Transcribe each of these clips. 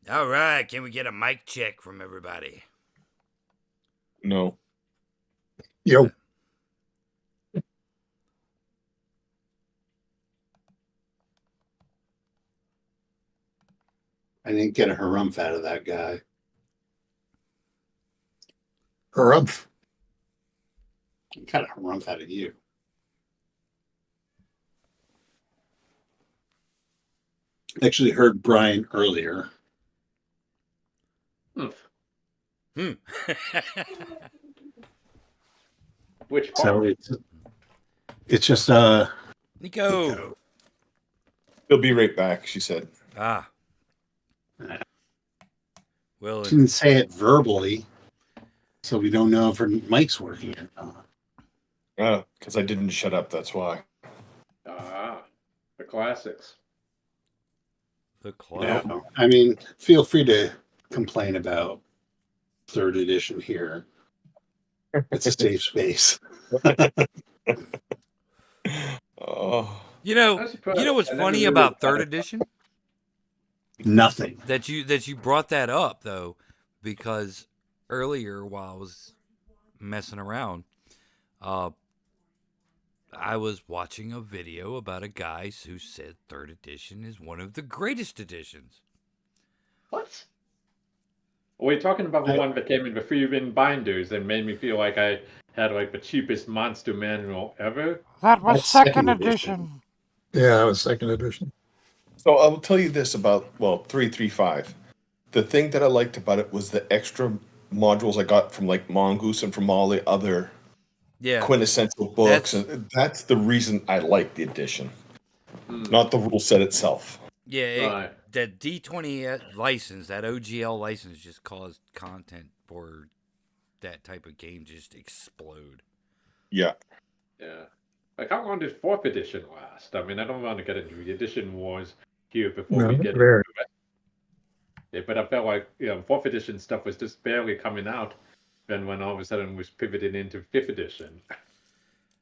All right, can we get a mic check from everybody? No. Yo, I didn't get a harumph out of that guy. harumph. I got a harumph out of you. Actually heard Brian earlier. Hmm. Which So part? it's just Nico. He'll be right back, she said. Ah. I Well, didn't say it verbally, so we don't know if her mic's working or not. Because I didn't shut up, that's why. Ah, the classics. the Yeah, club. I mean, feel free to complain about third edition here. It's a safe space. Oh. You know, I suppose. you know what's I never funny really about got third it. edition? Nothing. That you brought that up though, because earlier while I was messing around, uh, I was watching a video about a guy who said third edition is one of the greatest editions. What? Are we talking about the one that came in the free-bin binders and made me feel like I had like the cheapest monster manual ever? That was That's second second edition. edition. Yeah, that was second edition. So I will tell you this about, 335. The thing that I liked about it was the extra modules I got from like Mongoose and from all the other Yeah, quintessential books. That's- And that's the reason I like the edition, not the rule set itself. yeah. Right. That D20 license, that OGL license, just caused content for that type of game just explode. Yeah. Yeah. Like how long did fourth edition last? I mean, I don't want to get into the edition wars here before No, we get very. into it. Yeah, but I felt like fourth edition stuff was just barely coming out. Then when all of a sudden was pivoted into fifth edition.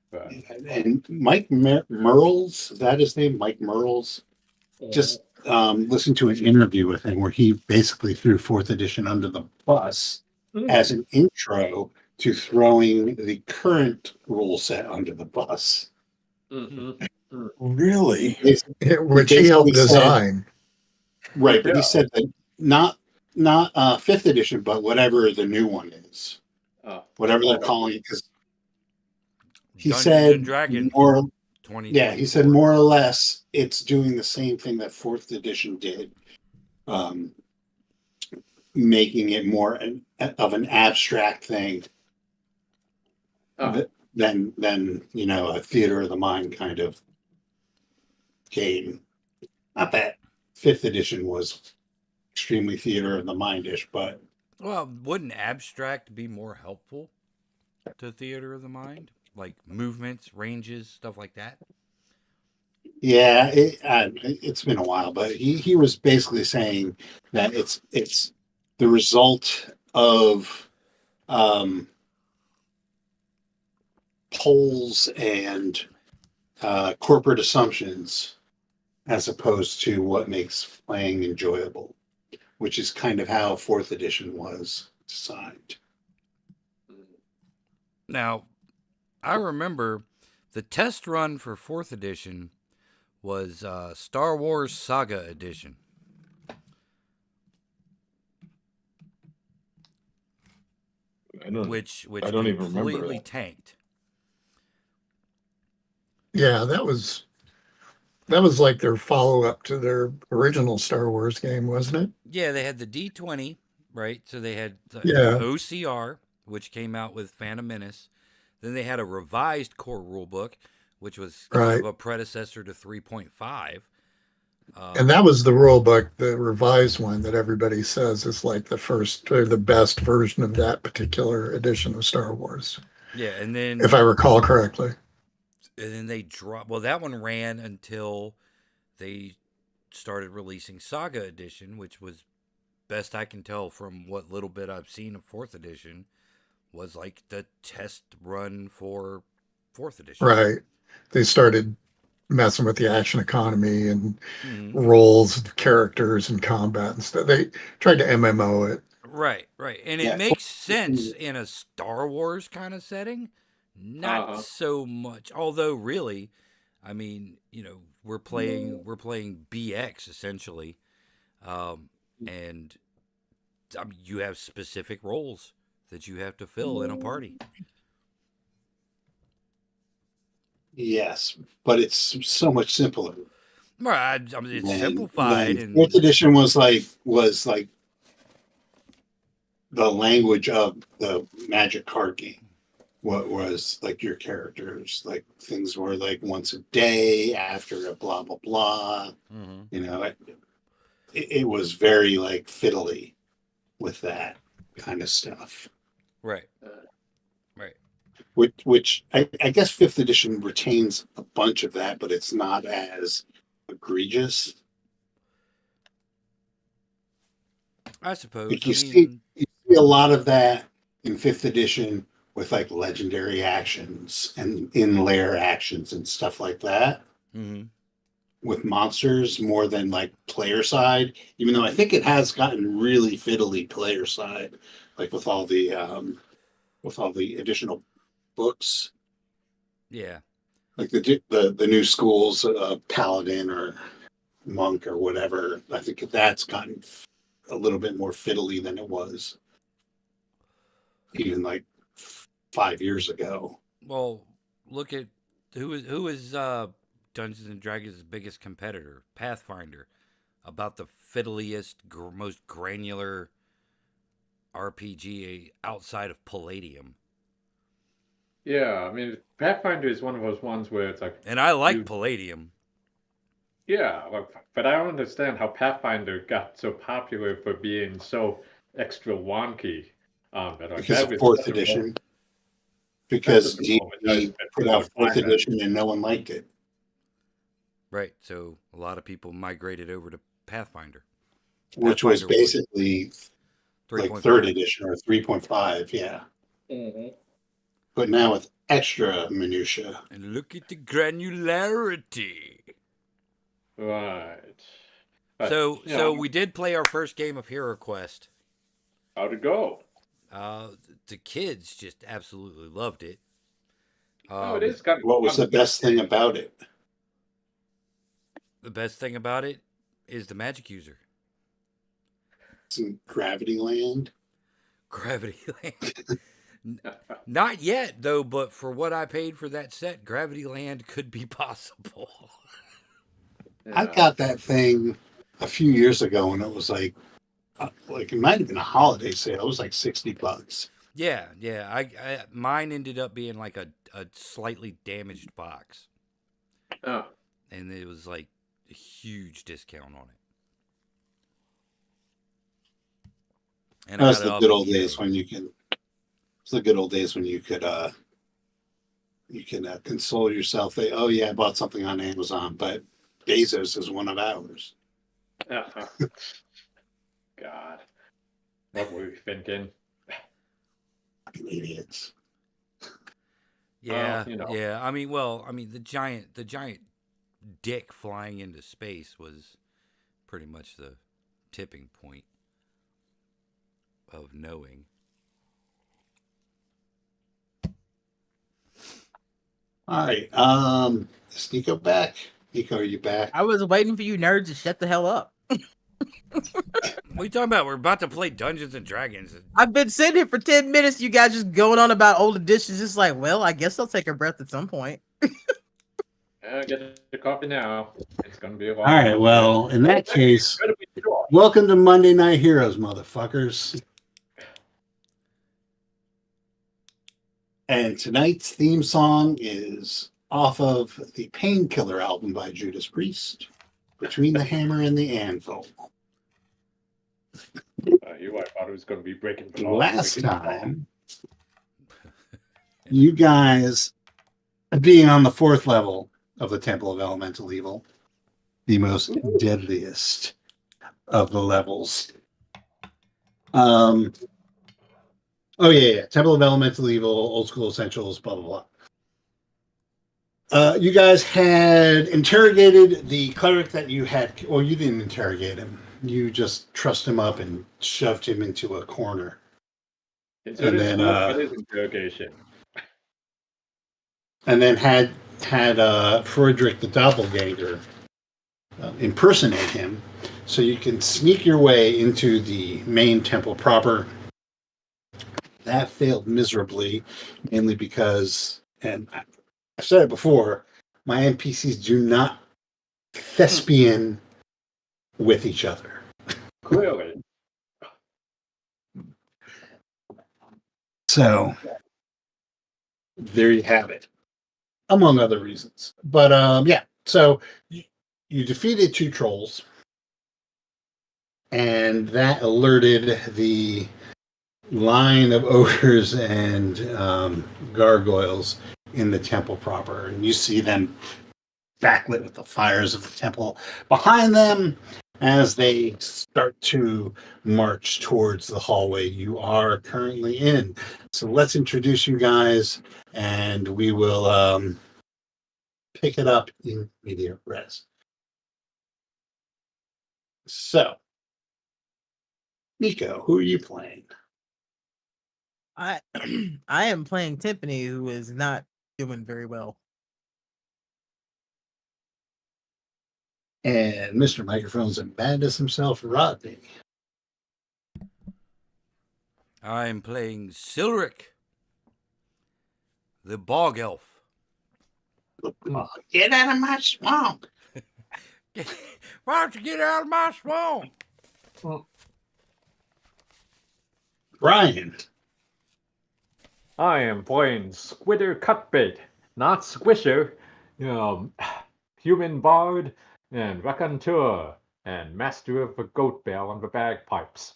But, And Mike Merles, is that his name? Mike Merles. Just listened to an interview with him where he basically threw fourth edition under the bus as an intro to throwing the current rule set under the bus. Really? Which he helped design. Right, but Yeah. he said that not fifth edition, but whatever the new one is, whatever they're calling it, because he Dungeons said and Dragons more. 20. Yeah, he said more or less it's doing the same thing that fourth edition did, making it more of an abstract thing than a theater of the mind kind of game. Not that fifth edition was extremely theater of the mindish, but Well, wouldn't abstract be more helpful to theater of the mind? Like movements, ranges, stuff like that? yeah, it's been a while. But he was basically saying that it's the result of polls and corporate assumptions as opposed to what makes playing enjoyable, which is kind of how fourth edition was designed. Now, I remember the test run for 4th edition was Star Wars Saga Edition. Which I don't even remember completely that. tanked. Yeah, that was like their follow up to their original Star Wars game, wasn't it? Yeah, they had the D20, right? So they had the Yeah. OCR, which came out with Phantom Menace. Then they had a revised core rulebook, which was kind Right. of a predecessor to 3.5. And that was the rule book, the revised one that everybody says is like the first or the best version of that particular edition of Star Wars, Yeah, and then if I recall correctly. they dropped. Well, that one ran until they started releasing Saga Edition, which was, best I can tell from what little bit I've seen of 4th edition, was like the test run for 4th edition. Right. They started messing with the action economy and Mhm. roles of characters and combat and stuff. They tried to MMO it. Right, right. And it Yeah. makes sense in a Star Wars kind of setting. Not Uh-huh. so much. Although really, I mean, we're playing BX essentially. And I mean, you have specific roles that you have to fill in a party. Yes, but it's so much simpler. Right, I mean, it's When simplified fourth and edition was like the language of the Magic card game. What was like your characters, like things were like once a day after a blah blah blah. Mhm. You know, it was very like fiddly with that kind of stuff. right, right. Which I guess fifth edition retains a bunch of that, but it's not as egregious. I suppose. Like I you see mean, a lot of that in fifth edition with like legendary actions and in layer actions and stuff like that mhm. with monsters more than like player side, even though I think it has gotten really fiddly player side, like with all the additional books, Yeah. like the new schools, paladin or monk or whatever. I think that's gotten a little bit more fiddly than it was even like 5 years ago. Well, look at who is Dungeons and Dragons' biggest competitor, Pathfinder, about the fiddliest, most granular RPG outside of Palladium. Yeah, I mean, Pathfinder is one of those ones where it's like, And I like you, Palladium. yeah, but I don't understand how Pathfinder got so popular for being so extra wonky. But like Because that of was fourth such a edition, that's because such a momentized D&D bit put for out the fourth climate. edition and no one liked it, Right. So a lot of people migrated over to Pathfinder. which was Pathfinder basically like 3.5. third edition or 3.5, yeah. Mhm. But now with extra minutia. And look at the granularity. Right. But, So you so know, we did play our first game of Hero Quest. how'd it go? The kids just absolutely loved it. Oh, it is kind of What was fun. the best thing about it? The best thing about it is the magic user. Some Gravity Land. Gravity Land. Not yet, though, but for what I paid for that set, Gravity Land could be possible. I Yeah. got that thing a few years ago and it was like it might have been a holiday sale. It was like $60. Yeah. Mine ended up being like a slightly damaged box, Oh, and it was like a huge discount on it. And I That's got it the off good of old days eBay. when you can. It's the good old days when you could console yourself. Oh yeah, I bought something on Amazon, but Bezos is one of ours. uh-huh. God, what were we thinking? Fucking idiots. Yeah, you know. yeah. I mean, the giant dick flying into space was pretty much the tipping point of knowing. All right. Is Nico back? Nico, are you back? I was waiting for you nerds to shut the hell up. What are you talking about? We're about to play Dungeons and Dragons. I've been sitting here for 10 minutes. You guys just going on about old editions. It's like, well, I guess I'll take a breath at some point. Get the coffee now. It's gonna be a long. All right. Well, in that case, Incredibly short. welcome to Monday Night Heroes, motherfuckers. And tonight's theme song is off of the Painkiller album by Judas Priest, Between the Hammer and the Anvil. I thought it was gonna be breaking the law. Last time, you guys, being on the fourth level of the Temple of Elemental Evil, the most deadliest of the levels. Oh yeah, Temple of Elemental Evil, Old School Essentials, blah blah You guys had interrogated the cleric that you had. Well, you didn't interrogate him. You just trussed him up and shoved him into a corner. Consider it his interrogation. And then had Frederick the Doppelganger impersonate him, so you can sneak your way into the main temple proper. That failed miserably, mainly because, and I've said it before, my NPCs do not thespian with each other. Clearly. So there you have it, among other reasons. But yeah, so you defeated 2 trolls, and that alerted the line of ogres and gargoyles in the temple proper. And you see them backlit with the fires of the temple behind them as they start to march towards the hallway you are currently in. So let's introduce you guys, and we will pick it up in media res. So, Nico, who are you playing? I I am playing Tiffany, who is not doing very well. And Mr. Microphones and Madness himself, Rodney. I'm playing Silric, the bog elf. Get out of my swamp! Why don't you get out of my swamp? Brian. I am playing Squidder Cutbait, not Squisher. Human bard and raconteur and master of the goat bell and the bagpipes.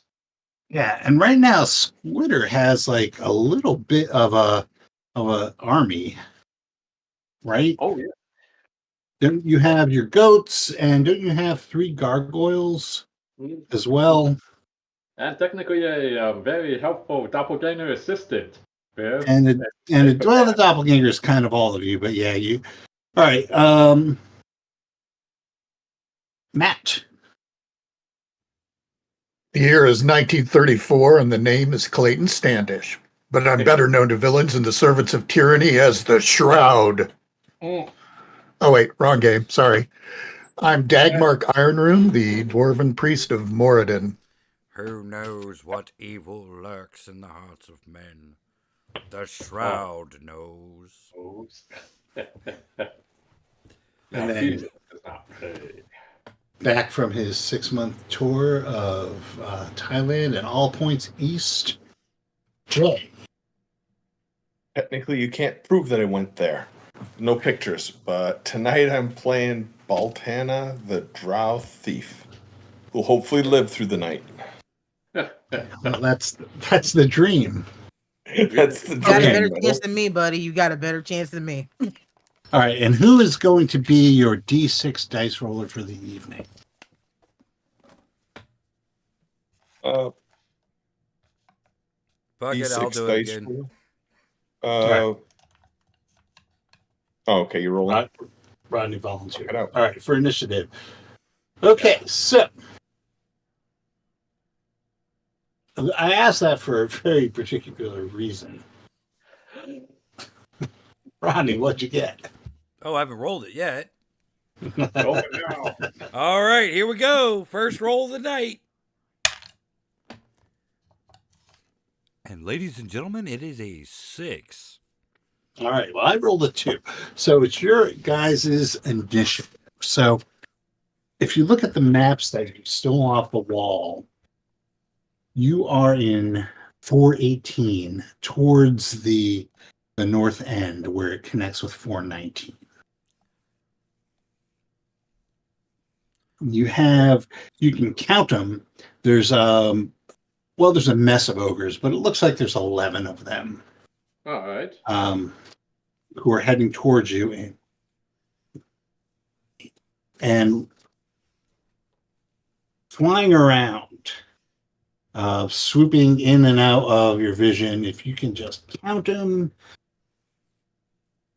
Yeah, and right now Squidder has like a little bit of a army, right? Oh yeah. Don't you have your goats, and don't you have 3 gargoyles as well? And technically a very helpful doppelganger assistant. Bev. And the doppelganger is kind of all of you, but yeah, you. All right, Matt. The year is 1934, and the name is Clayton Standish. But I'm better known to villains and the servants of tyranny as the Shroud. Oh, wait, wrong game. Sorry. I'm Dagmark Ironroom, the dwarven priest of Moradin. Who knows what evil lurks in the hearts of men? The Shroud knows. And then back from his 6-month tour of Thailand and all points east, Jay. Technically, you can't prove that I went there. No pictures, but tonight I'm playing Baltana, the Drow Thief, who'll hopefully live through the night. Well, that's the dream. That's the You got a better dream. chance than me, buddy. You got a better chance than me. All right, and who is going to be your D6 dice roller for the evening? Fuck it, I'll D6 do it dice again. roll. Oh, okay, you're rolling. Rodney volunteered. Check it out. All right, for initiative. Okay, so I asked that for a very particular reason. Rodney, what'd you get? Oh, I haven't rolled it yet. Oh, no. All right, here we go. First roll of the night. And ladies and gentlemen, it is a 6. All right, well, I rolled a 2. So it's your guys' initiative. So if you look at the maps that are still off the wall, you are in 418 towards the north end where it connects with 419. You can count them. There's there's a mess of ogres, but it looks like there's 11 of them. All right. Who are heading towards you and flying around, swooping in and out of your vision. If you can just count them,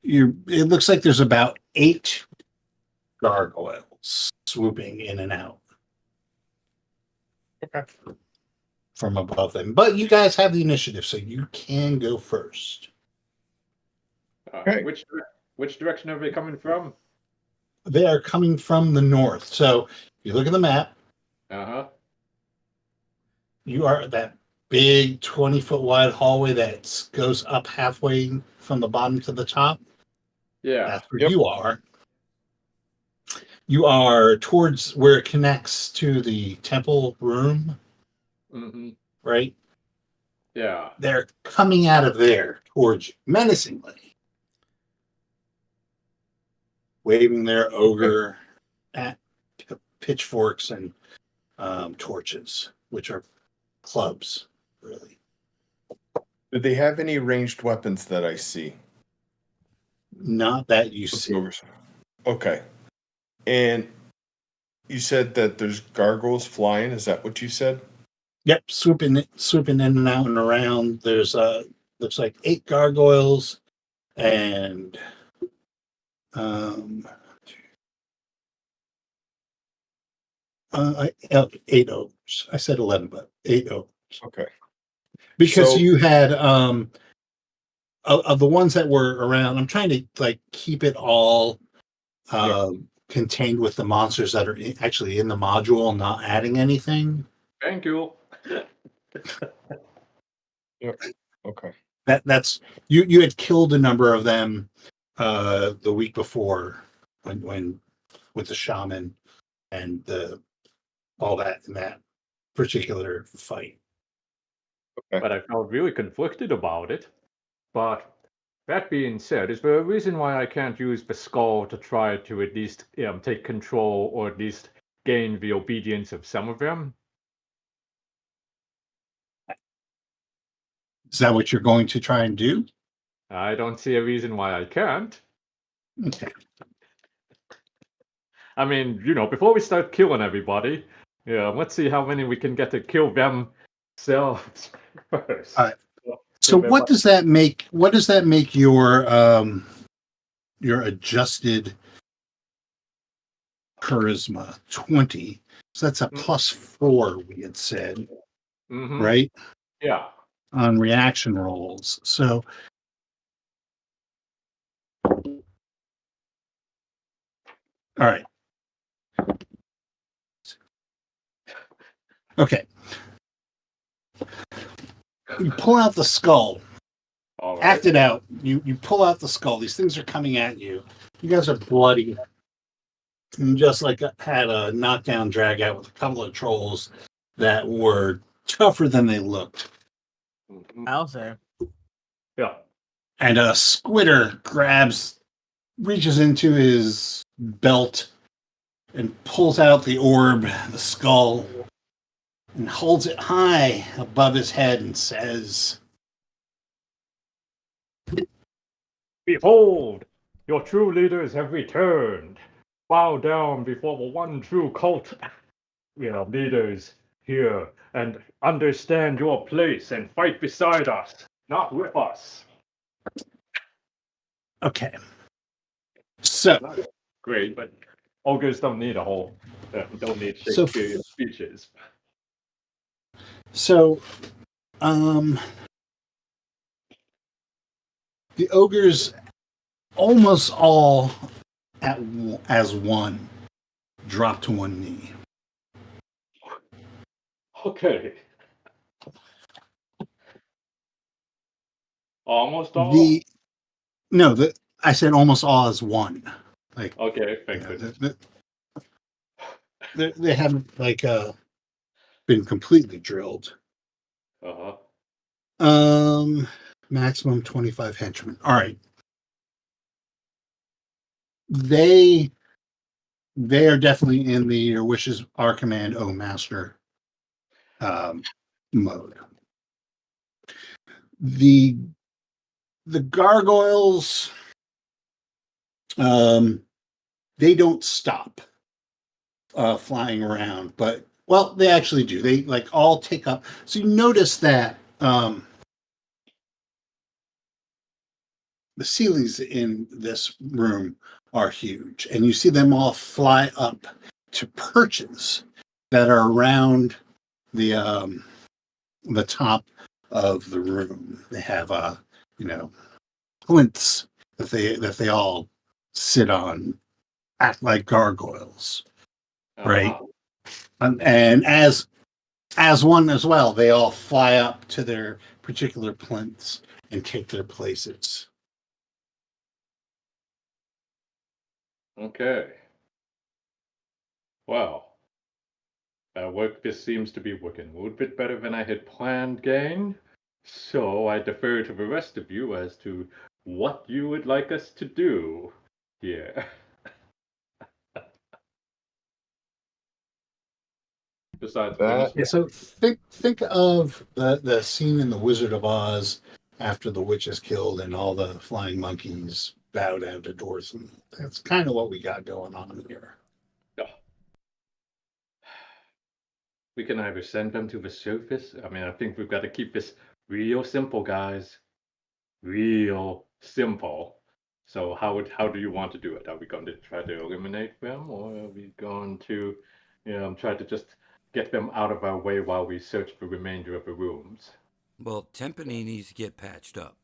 It looks like there's about 8 gargoyles swooping in and out. Okay. From above them. But you guys have the initiative, so you can go first. Okay. Which direction are they coming from? They are coming from the north. So if you look at the map, you are at that big 20-foot wide hallway that goes up halfway from the bottom to the top. Yeah. That's where Yep. you are. You are towards where it connects to the temple room, Mm-hmm. right? Yeah. They're coming out of there towards you menacingly, waving their ogre at pitchforks and torches, which are clubs, really. Do they have any ranged weapons that I see? Not that you see. Okay. And you said that there's gargoyles flying. Is that what you said? Yep, swooping in and out and around. There's looks like 8 gargoyles and 8 ogres. I said 11, but 8 ogres. Okay. Because So- you had of the ones that were around. I'm trying to like keep it all contained with the monsters that are actually in the module, not adding anything. Thank you. Yep. Okay. That's you had killed a number of them the week before when with the shaman and all that in that particular fight. But I felt really conflicted about it. But that being said, is there a reason why I can't use the skull to try to at least take control or at least gain the obedience of some of them? Is that what you're going to try and do? I don't see a reason why I can't. Okay. I mean, before we start killing everybody, let's see how many we can get to kill themselves first. All right. So what does that make? What does that make your adjusted charisma 20? So that's a +4. We had said, right? Yeah. On reaction rolls. So all right. Okay. You pull out the skull. All right. Act it out. You pull out the skull. These things are coming at you. You guys are bloody. And just like had a knockdown drag out with a couple of trolls that were tougher than they looked. I'll say. Yeah. And a Squidder reaches into his belt and pulls out the orb, the skull, and holds it high above his head and says, Behold, your true leaders have returned. Bow down before the one true cult leaders here and understand your place and fight beside us, not with us. okay. So, Great, but ogres don't need don't need So- Shakespearean speeches. So, the ogres almost all as one drop to one knee. Okay. Almost all? I said almost all as one. Like, Okay, you thank know, goodness. they haven't been completely drilled. Uh-huh. Maximum 25 henchmen. All right. They are definitely in the Your Wishes Our Command, O Master mode. The gargoyles, they don't stop flying around, but they actually do. They like all take up. So you notice that the ceilings in this room are huge, and you see them all fly up to perches that are around the top of the room. They have plinths that they all sit on, act like gargoyles, right? And as one as well, they all fly up to their particular plinths and take their places. Okay. Well, this seems to be working a little bit better than I had planned, gang. So I defer to the rest of you as to what you would like us to do here. Besides, That- Yeah, so think of the scene in The Wizard of Oz after the witch is killed and all the flying monkeys bow down to Dorothy. That's kind of what we got going on here. we can either send them to the surface. I mean, I think we've got to keep this real simple, guys. Real simple. So how do you want to do it? Are we going to try to eliminate them, or are we going to, try to just get them out of our way while we search the remainder of the rooms? Well, Timpani needs to get patched up.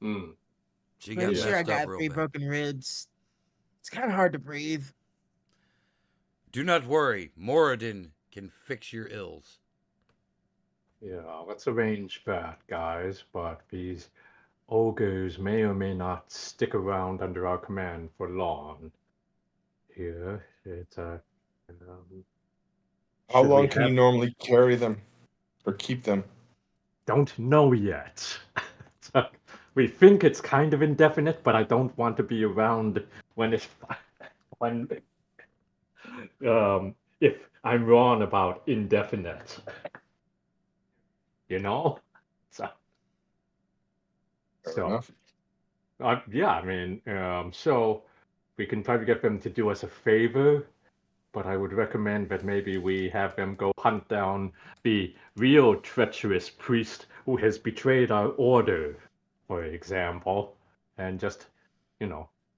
Hmm. She Pretty got sure I messed up got real 3 bad. broken ribs. It's kind of hard to breathe. Do not worry. Moradin can fix your ills. Yeah, let's arrange that, guys. But these ogres may or may not stick around under our command for long. Here, it's How should we long can you have- normally carry them or keep them? Don't know yet. We think it's kind of indefinite, but I don't want to be around when if I'm wrong about indefinite. You know? So Fair enough. yeah, I mean, so we can try to get them to do us a favor, but I would recommend that maybe we have them go hunt down the real treacherous priest who has betrayed our order, for example, and just,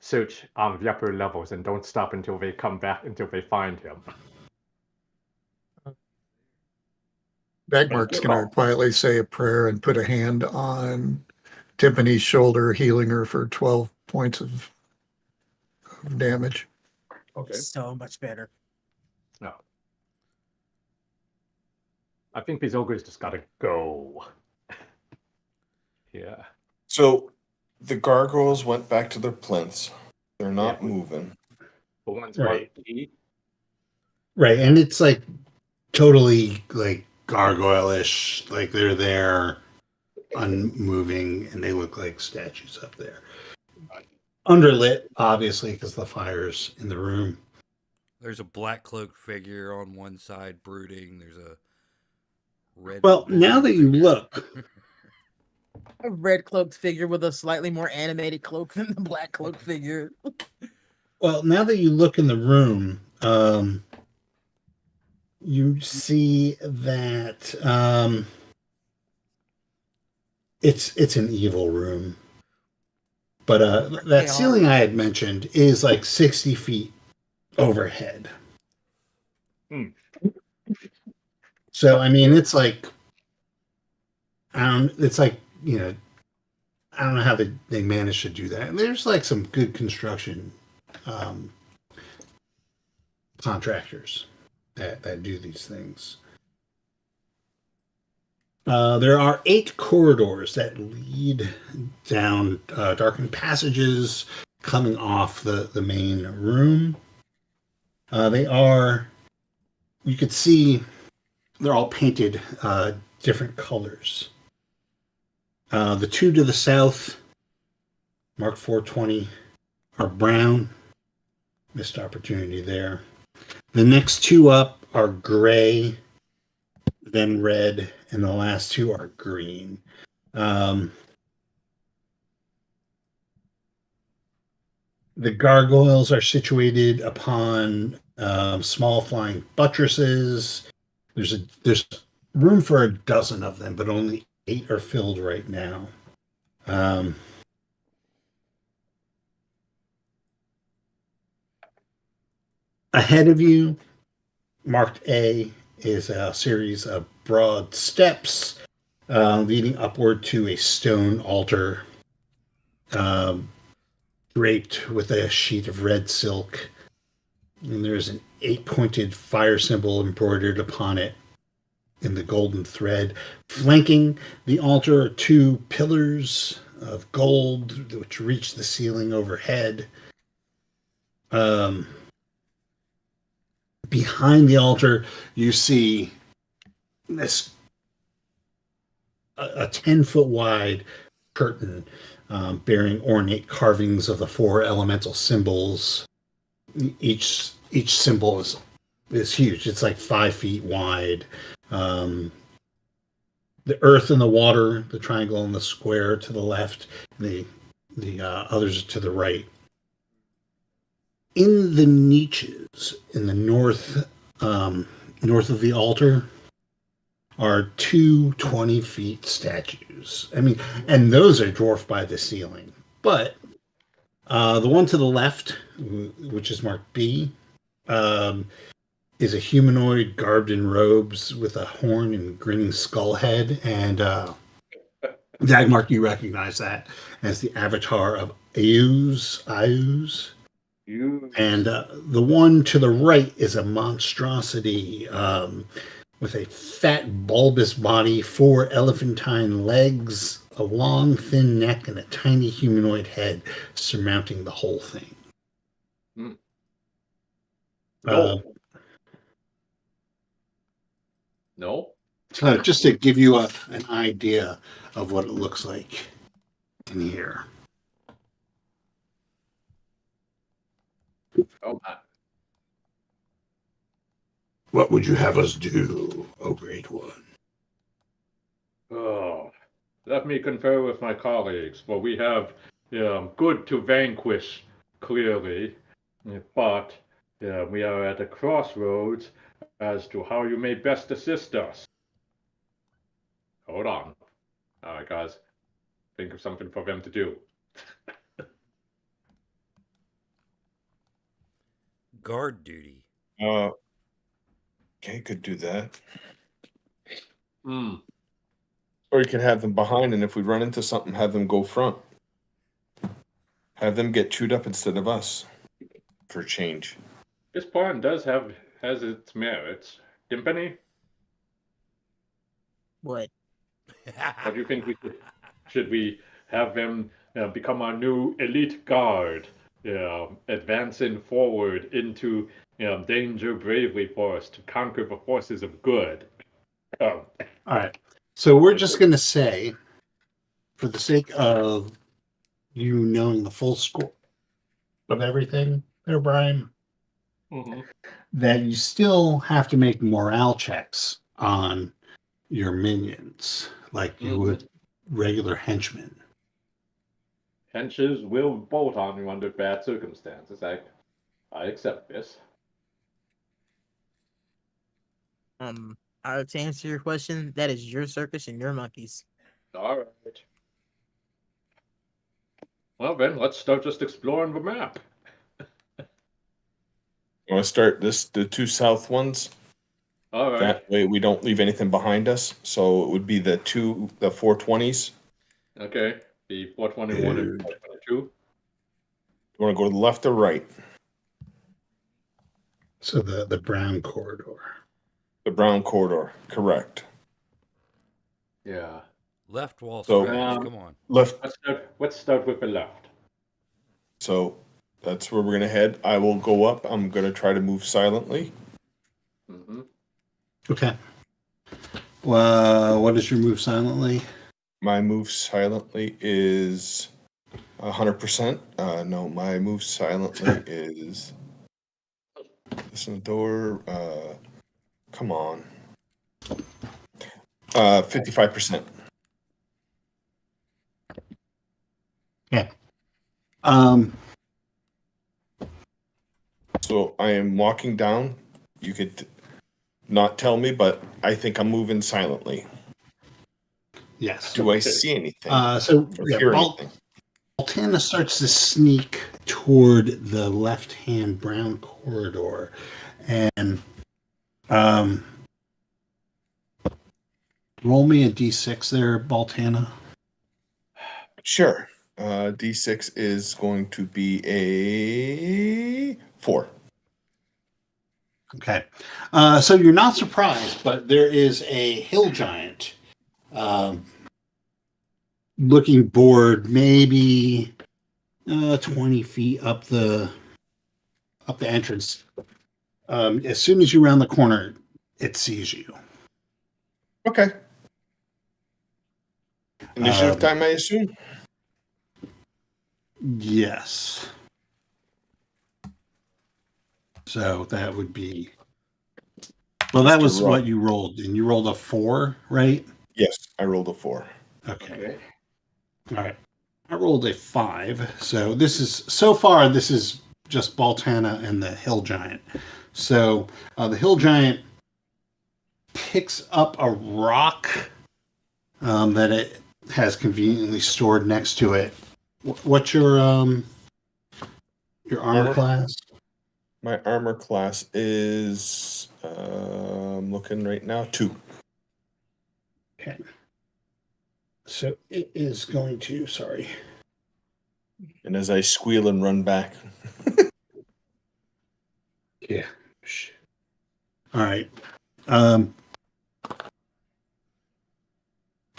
search on the upper levels and don't stop until they come back, until they find him. Bagmark's going to quietly say a prayer and put a hand on Timpani's shoulder, healing her for 12 points of damage. Okay. So much better. No. I think these ogres just gotta go. Yeah. So the gargoyles went back to their plinths. They're not Yeah. moving. The ones Right. monkey. Right, and it's like totally like gargoyle-ish, like they're there unmoving and they look like statues up there. Underlit, obviously, because the fire's in the room. There's a black cloaked figure on one side brooding. There's a red. Well, now that you look, A red cloaked figure with a slightly more animated cloak than the black cloak figure. now that you look in the room, you see that it's an evil room. But that ceiling I had mentioned is like 60 feet overhead. So I mean, it's like it's like, I don't know how they managed to do that. And there's like some good construction contractors that do these things. There are 8 corridors that lead down darkened passages coming off the main room. You could see they're all painted different colors. The 2 to the south, Mark 420, are brown. Missed opportunity there. The next 2 up are gray, then red, and the last 2 are green. The gargoyles are situated upon small flying buttresses. There's room for a dozen of them, but only 8 are filled right now. Um, Ahead of you, marked A, is a series of broad steps leading upward to a stone altar um, draped with a sheet of red silk. And there's an 8-pointed fire symbol embroidered upon it in the golden thread. Flanking the altar are 2 pillars of gold which reach the ceiling overhead. Behind the altar, you see this a 10-foot wide curtain bearing ornate carvings of the 4 elemental symbols. Each symbol is huge. It's like 5 feet wide. The earth and the water, the triangle and the square to the left, the others to the right. In the niches in the north of the altar are 2 20-feet statues. I mean, and those are dwarfed by the ceiling. But the one to the left, which is marked B, is a humanoid garbed in robes with a horn and grinning skull head. And Dagmark, you recognize that as the avatar of Ayuz. And the one to the right is a monstrosity with a fat, bulbous body, 4 elephantine legs, a long, thin neck, and a tiny humanoid head surmounting the whole thing. No. So just to give you an idea of what it looks like in here. Oh, my. What would you have us do, O Great One? Oh, let me confer with my colleagues, for we have good to vanquish, clearly, but we are at a crossroads as to how you may best assist us. Hold on. All right, guys. Think of something for them to do. Guard duty. Okay, could do that. Hmm. Or you can have them behind, and if we run into something, have them go front. Have them get chewed up instead of us for change. This plan has its merits. Timpani, What? what do you think should we have them become our new elite guard, advancing forward into danger bravely for us to conquer the forces of good? All right. So we're just going to say, for the sake of you knowing the full score of everything there, Brian, that you still have to make morale checks on your minions like you would regular henchmen. Henches will bolt on you under bad circumstances. I accept this. To answer your question, that is your circus and your monkeys. All right. Well, then, let's start just exploring the map. You want to start the 2 south ones? All right. That way we don't leave anything behind us. So it would be the 420s. Okay. The 421 and 422. You want to go to the left or right? So the brown corridor. The brown corridor, correct. Yeah. Left wall So, strategy. Come on. Left. Let's start with the left. So that's where we're going to head. I will go up. I'm going to try to move silently. Okay. Well, what is your move silently? My move silently is 100%. No, my move silently is listen to the door. Come on. 55%. Yeah. So I am walking down. You could not tell me, but I think I'm moving silently. Yes. Do I see anything? So Or yeah, hear anything? Baltana starts to sneak toward the left-hand brown corridor, and roll me a d6 there, Baltana. Sure. D6 is going to be a 4. Okay. So you're not surprised, but there is a hill giant looking board maybe 20 feet up the entrance. As soon as you round the corner, it sees you. Okay. Initiative time, I assume? Yes. So that would be. Well, that Mr. was Rock. what you rolled, and you rolled a 4, right? Yes, I rolled a 4. Okay. All right. I rolled a 5. So this is just Baltana and the hill giant. So the hill giant picks up a rock that it has conveniently stored next to it. What's your armor Armor? class? My armor class is, I'm looking right now, 2. Okay. So it is going to, sorry. And as I squeal and run back. Yeah. All right.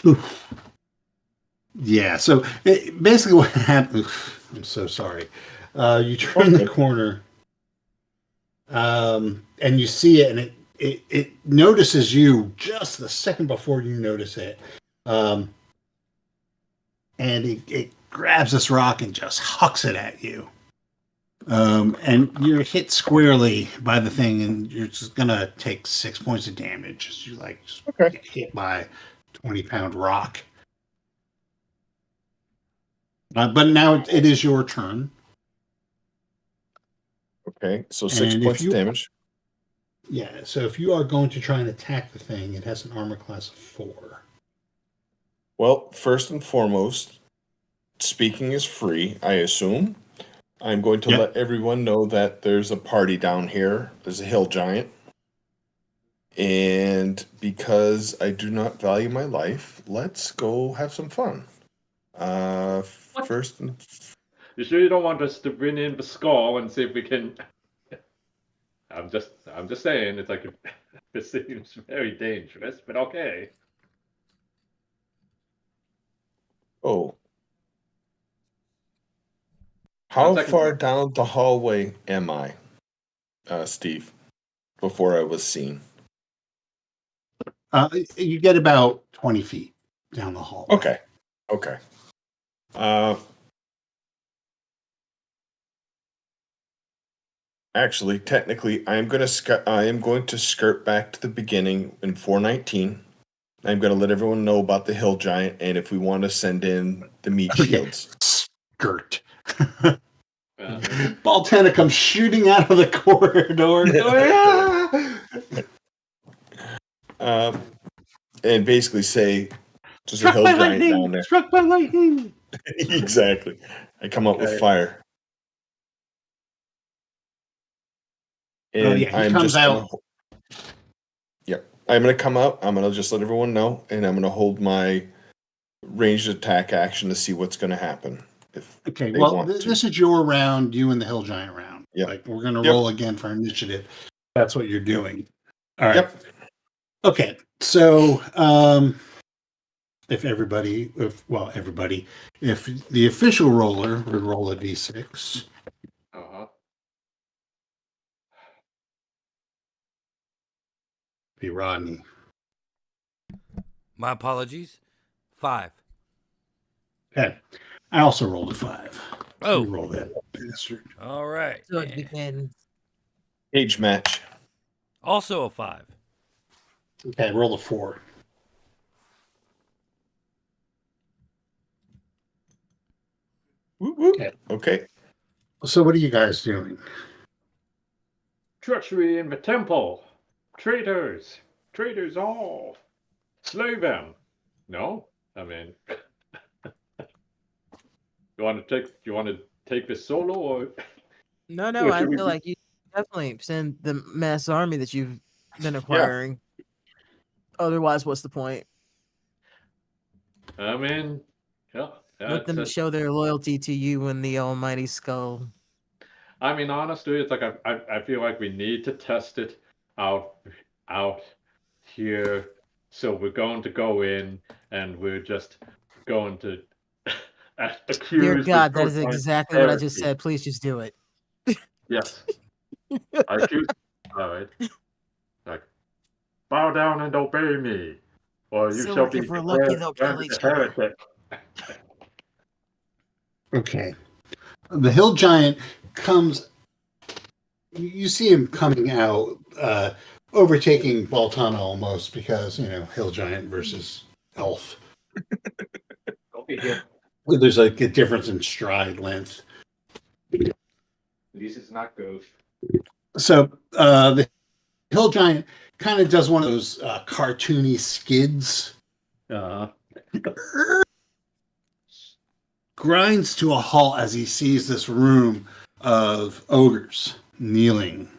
Oof. Yeah. So basically, what happened? I'm so sorry. You turn the corner, and you see it, and it notices you just the second before you notice it, and it grabs this rock and just hucks it at you. And you're hit squarely by the thing, and you're just gonna take 6 points of damage as you get hit by a 20-pound rock. But now it is your turn. Okay, so 6 And points of damage. Yeah, so if you are going to try and attack the thing, it has an armor class of 4. Well, first and foremost, speaking is free, I assume. I'm going to let everyone know that there's a party down here. There's a hill giant. And because I do not value my life, let's go have some fun. First and... You sure you don't want us to bring in the skull and see if we can? I'm just saying. It's like this seems very dangerous, but okay. Oh. How far down the hallway am I, Steve, before I was seen? You get about 20 feet down the hallway. Okay. Actually, technically, I am going to skirt back to the beginning in 419. I'm going to let everyone know about the hill giant and if we want to send in the meat shields. Skirt. Baltana comes shooting out of the corridor. And basically say, there's a hill giant down there. Struck by lightning. Exactly. I come up with fire. And I'm just out. I'm going to come out. I'm going to just let everyone know, and I'm going to hold my ranged attack action to see what's going to happen. Okay, well, this is your round, you and the hill giant round. Yeah. Like, we're going to roll again for initiative. That's what you're doing. All right. Yep. Okay, so if the official roller would roll a d6. Be Rodney. My apologies. 5. Okay. I also rolled a 5. Oh. Roll that bastard. All right. So it begins. Age match. Also a 5. Okay, roll a 4. Okay. So what are you guys doing? Treachery in the temple. Traitors. Traitors all. Slay them. No? I mean, you want to take this solo or? No, or I should we feel do- like you definitely send the mass army that you've been acquiring. Otherwise, what's the point? I mean, yeah. Let them show their loyalty to you and the Almighty Skull. I mean, honestly, it's like I feel like we need to test it out here. So we're going to go in and we're just going to accuse Dear the God, that is Hillgiant exactly what I just heresy. said. Please just do it. Yes. I accuse. All right. Like, bow down and obey me, or you So shall be if we're lucky, declared they'll kill a each other. heretic. Okay. The hill giant comes. You see him coming out, overtaking Baltana almost because hill giant versus elf. Okay, here. There's like a difference in stride length. This is not ghost. So the hill giant kind of does one of those cartoony skids. Grinds to a halt as he sees this room of ogres kneeling,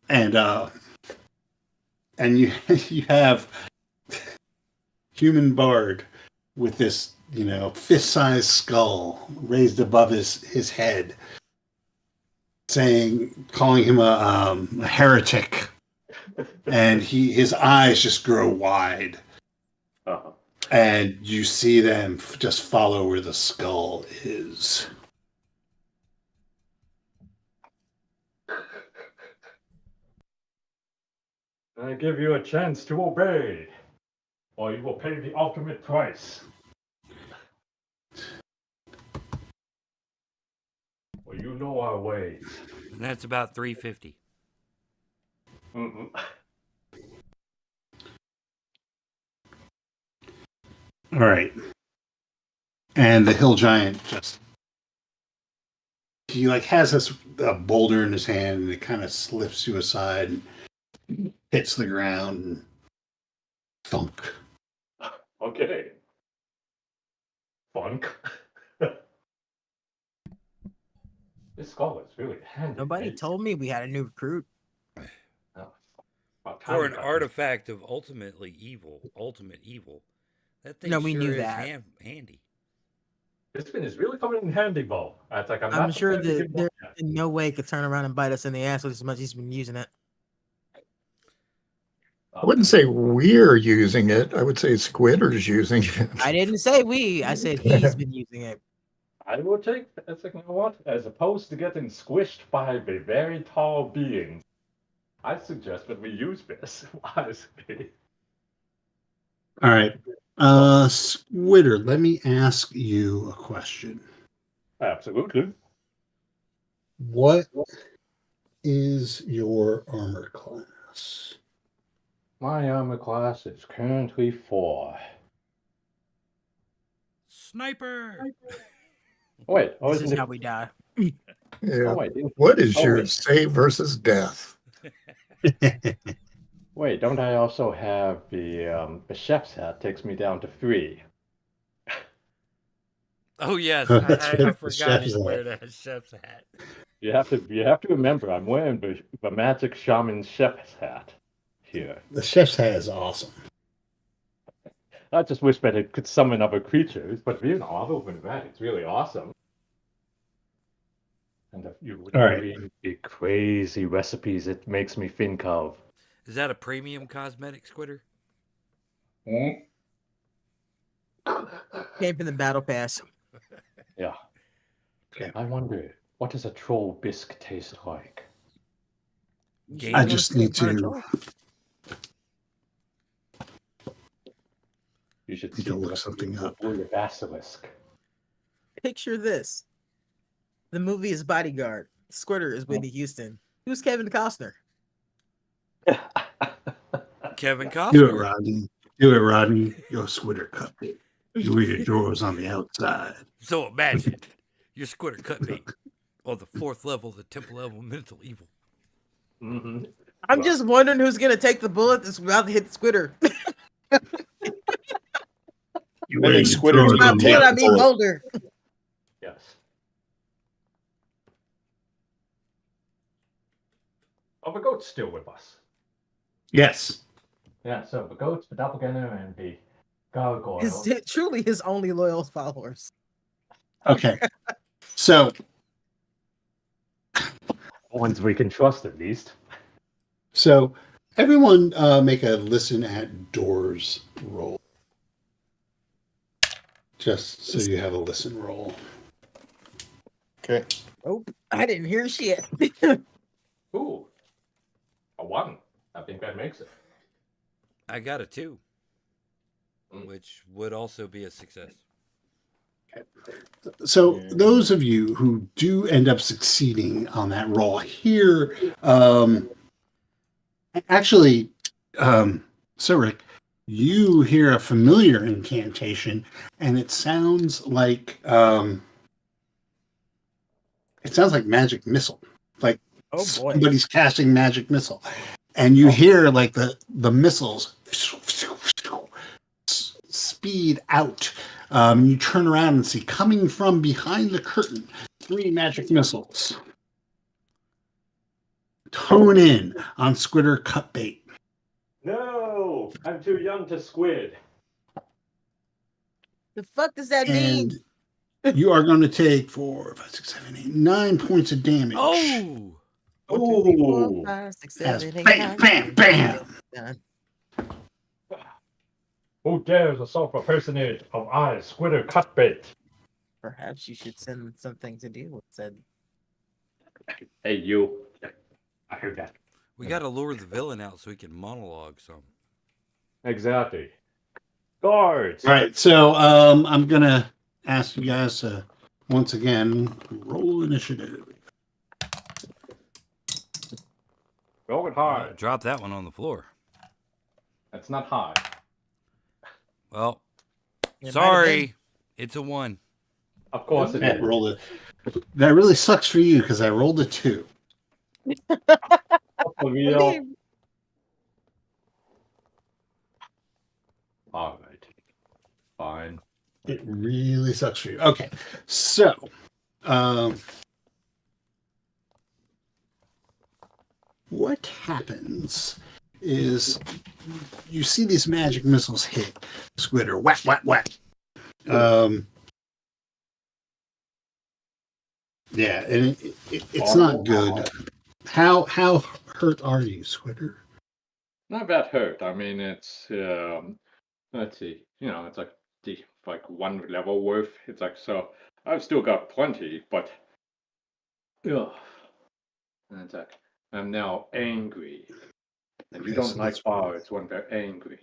and you you have human bard with this fist-sized skull raised above his head, calling him a heretic, and his eyes just grow wide. And you see them just follow where the skull is. I give you a chance to obey, or you will pay the ultimate price. Well, you know our ways. And that's about $3.50. Mm-mm. All right. And the hill giant he has this boulder in his hand, and it kind of slips to his side and hits the ground and thunk. Okay. Funk. This skull is really handy. Nobody told me we had a new recruit. For an artifact of ultimate evil, that thing we sure knew is that. handy. This thing is really coming in handy, Bo. It's like I'm sure that there in no way could turn around and bite us in the ass with as much as he's been using it. I wouldn't say we're using it. I would say Squidder's using it. I didn't say we. I said he's been using it. I will take. It's like, you know what? As opposed to getting squished by the very tall beings, I suggest that we use this wisely. All right. Squidder, let me ask you a question. Absolutely. What is your armor class? My armor class is currently 4. Sniper! Wait, This is how we die. Yeah. Oh, wait, What is your wait. save versus death? Wait, don't I also have the chef's hat takes me down to 3? Oh yes, That's I right, the forgot chef's he's hat. wearing that chef's hat. You have to remember I'm wearing the magic shaman chef's hat here. The chef's hat is awesome. I just wish that it could summon other creatures, but other than that, it's really awesome. And you All right. read the crazy recipes it makes me think of. Is that a premium cosmetic, Squidder? Came from the battle pass. Yeah. Okay. I wonder, what does a troll bisque taste like? I just need to. You should Need see to look something up. The basilisk. Picture this. The movie is Bodyguard. Squirter is Whitney Houston. Who's Kevin Costner? Kevin Do it, Costner. Rodney. Do it, Rodney. Your Squidder cut me. Your drawers on the outside. So imagine your Squidder cut me on the 4th level, the temple level mental evil. Mm-hmm. I'm just wondering who's gonna take the bullet that's about to hit the Squidder. I think Squidder's Not going to take wood, I the mean bullet. boulder. Yes. Oh, the goat's still with us. Yes. Yeah, so the goats, the doppelganger, and the gargoyle. It's truly his only loyal followers. Okay. So Ones we can trust, at least. So, everyone make a listen at doors roll. Just so you have a listen roll. Okay. Oh, I didn't hear shit. Ooh. A 1. I think that makes it. I got a 2, which would also be a success. So, those of you who do end up succeeding on that roll here, actually, so Rick, you hear a familiar incantation, and it sounds like magic missile. Like Oh boy. somebody's casting magic missile, and you hear like the missiles speed out. You turn around and see coming from behind the curtain 3 magic missiles. Hone in on Squidder cut bait. No! I'm too young to squid. The fuck does that mean? And you are going to take 4, 5, 6, 7, 8, 9 points of damage. Oh! 1, 2, 3, 4, Ooh. 5, 6, As 7, 8, bam, 9, bam, 10. Who dares assault a personage of I, Squidder Cutbait? Perhaps you should send something to deal with said. Hey, you. I heard that. We got to lure the villain out so he can monologue some. Exactly. Guards! All right, so I'm going to ask you guys to, once again, roll initiative. Roll it high. Drop that one on the floor. That's not high. Well, It sorry. It's a 1. Of course it Yeah, is. roll it. That really sucks for you because I rolled a 2. For real. All right. Fine. It really sucks for you. Okay, so what happens is you see these magic missiles hit Squidder. Whack, whack, whack. Yeah, and it's not good. How hurt are you, Squidder? Not that hurt. I mean, it's let's see. You know, it's like 1 level worth. It's like so. I've still got plenty, but ugh. And it's like I'm now angry. And you Okay, don't so like that's- bards when they're angry.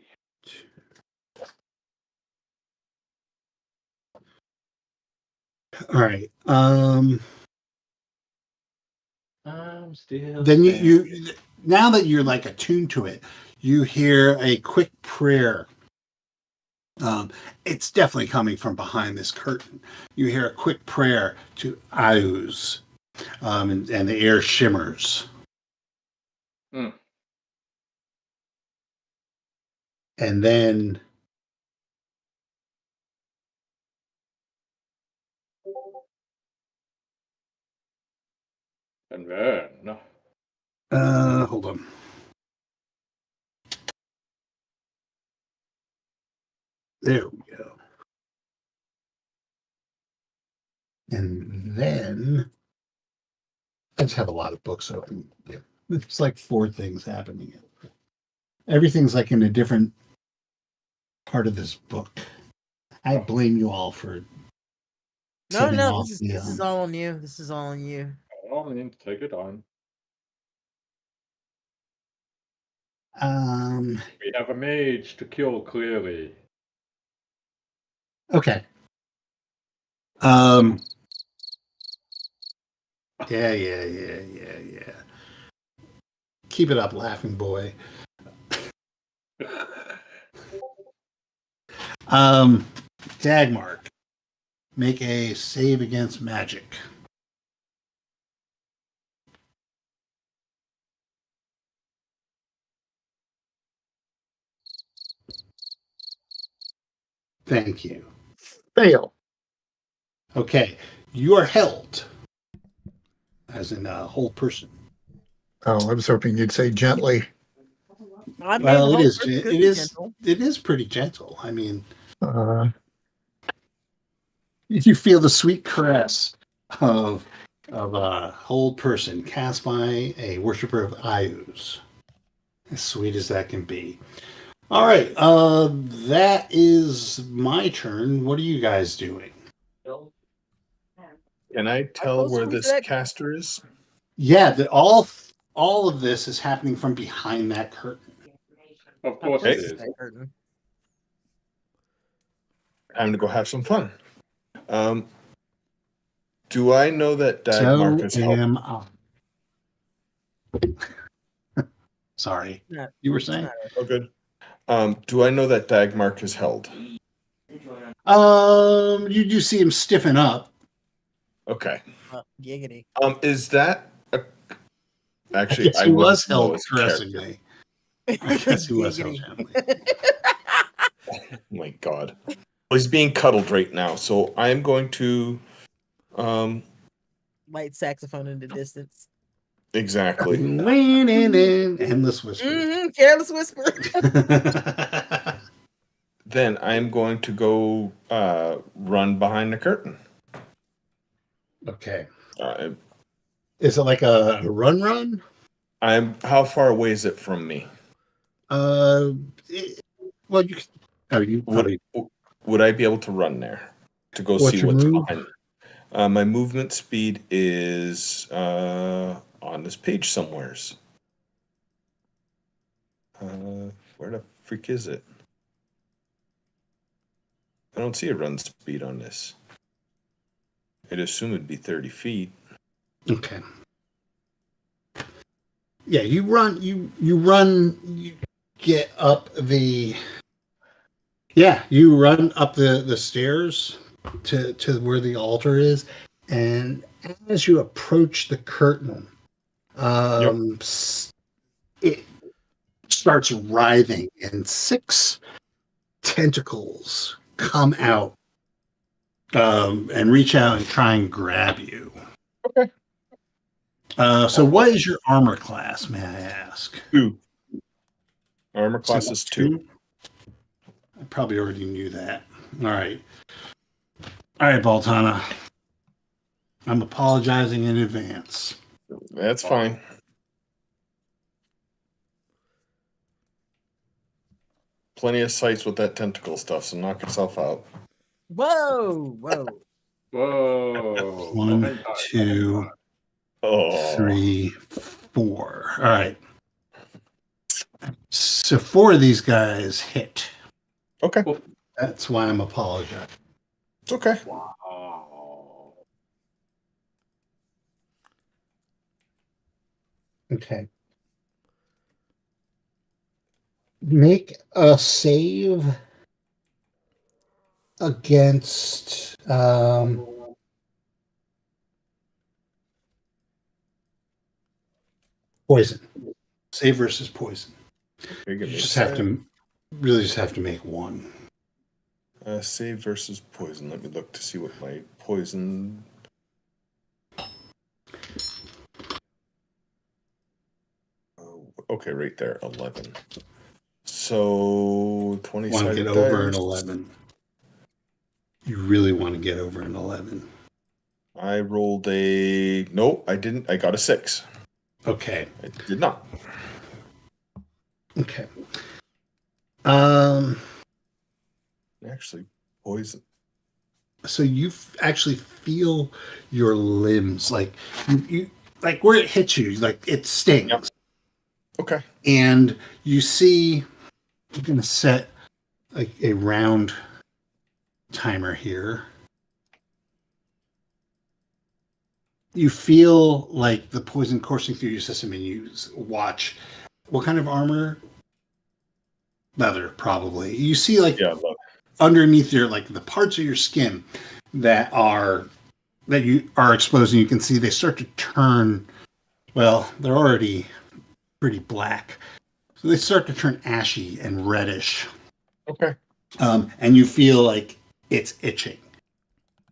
All right. I'm still. Then you now that you're like attuned to it, you hear a quick prayer. It's definitely coming from behind this curtain. You hear a quick prayer to Ayuz, and the air shimmers. Hmm. And then And then hold on. There we go. And then I just have a lot of books open. Yeah. It's like 4 things happening. Everything's like in a different part of this book. I blame you all for No, setting no, off this is all on you. This is all on you. I mean, take it on. We have a mage to kill clearly. Okay. Yeah. Keep it up, laughing boy. Dagmark, make a save against magic. Thank you. Fail. Okay. You are held. As in a whole person. Oh, I was hoping you'd say gently. I mean, Well, it whole is. person could It be is. gentle. It is pretty gentle. I mean, Uh, you feel the sweet caress of a whole person cast by a worshiper of Ayus. As sweet as that can be. All right. That is my turn. What are you guys doing? Can I tell close where are we to this that- caster is? Yeah, all of this is happening from behind that curtain. Of course How it close is. is that curtain? Time to go have some fun. Do I know that Dagmark So is helping? am I. Sorry, Not- you were it's saying? not Oh, good. Do I know that Dagmark is held? You do see him stiffen up. Okay. giggity. Is that a... I Actually, guess I he wouldn't was know held his caressingly. character. I guess he was held Giggity. gently. Oh my God. Well, he's being cuddled right now, so I'm going to Light saxophone in the distance. exactly. Endless whisper. Careless whisper. Then I'm going to go run behind the curtain. Okay. Uh, Is it like a run? how far away is it from me? Well, you. You Would probably. would I be able to run there to go What's see your what's move? behind? My movement speed is on this page somewheres. Where the freak is it? I don't see a run speed on this. I'd assume it'd be 30 feet. Okay. Yeah, you run. You run. You get up the. Yeah, you run up the stairs to where the altar is, and as you approach the curtain, it starts writhing, and 6 tentacles come out and reach out and try and grab you. Okay. So what is your armor class, may I ask? 2. Armor class is 2. I probably already knew that. All right. All right, Baltana. I'm apologizing in advance. That's fine. Plenty of sights with that tentacle stuff, so knock yourself out. Whoa. Whoa. 1, 2, Oh. 3, 4. All right. So 4 of these guys hit. Okay. That's why I'm apologizing. It's okay. Wow. Okay. Make a save against poison. Save versus poison. You're You gonna just make have to really just have to make one. save versus poison. Let me look to see what my poison. Okay, right there, 11. So 20 Want to sided get over an dice. 11. You really want to get over an 11. I rolled a nope. I didn't. I got a 6. Okay. I did not. Okay. Actually, poison. So you actually feel your limbs like you like where it hits you, like it stings. Yep. Okay. And you see, I'm going to set like a round timer here. You feel like the poison coursing through your system, and you watch what kind of armor? Leather, probably. You see, like underneath your like the parts of your skin that you are exposed, and you can see they start to turn. Well, they're already pretty black. So they start to turn ashy and reddish. Okay. and you feel like it's itching,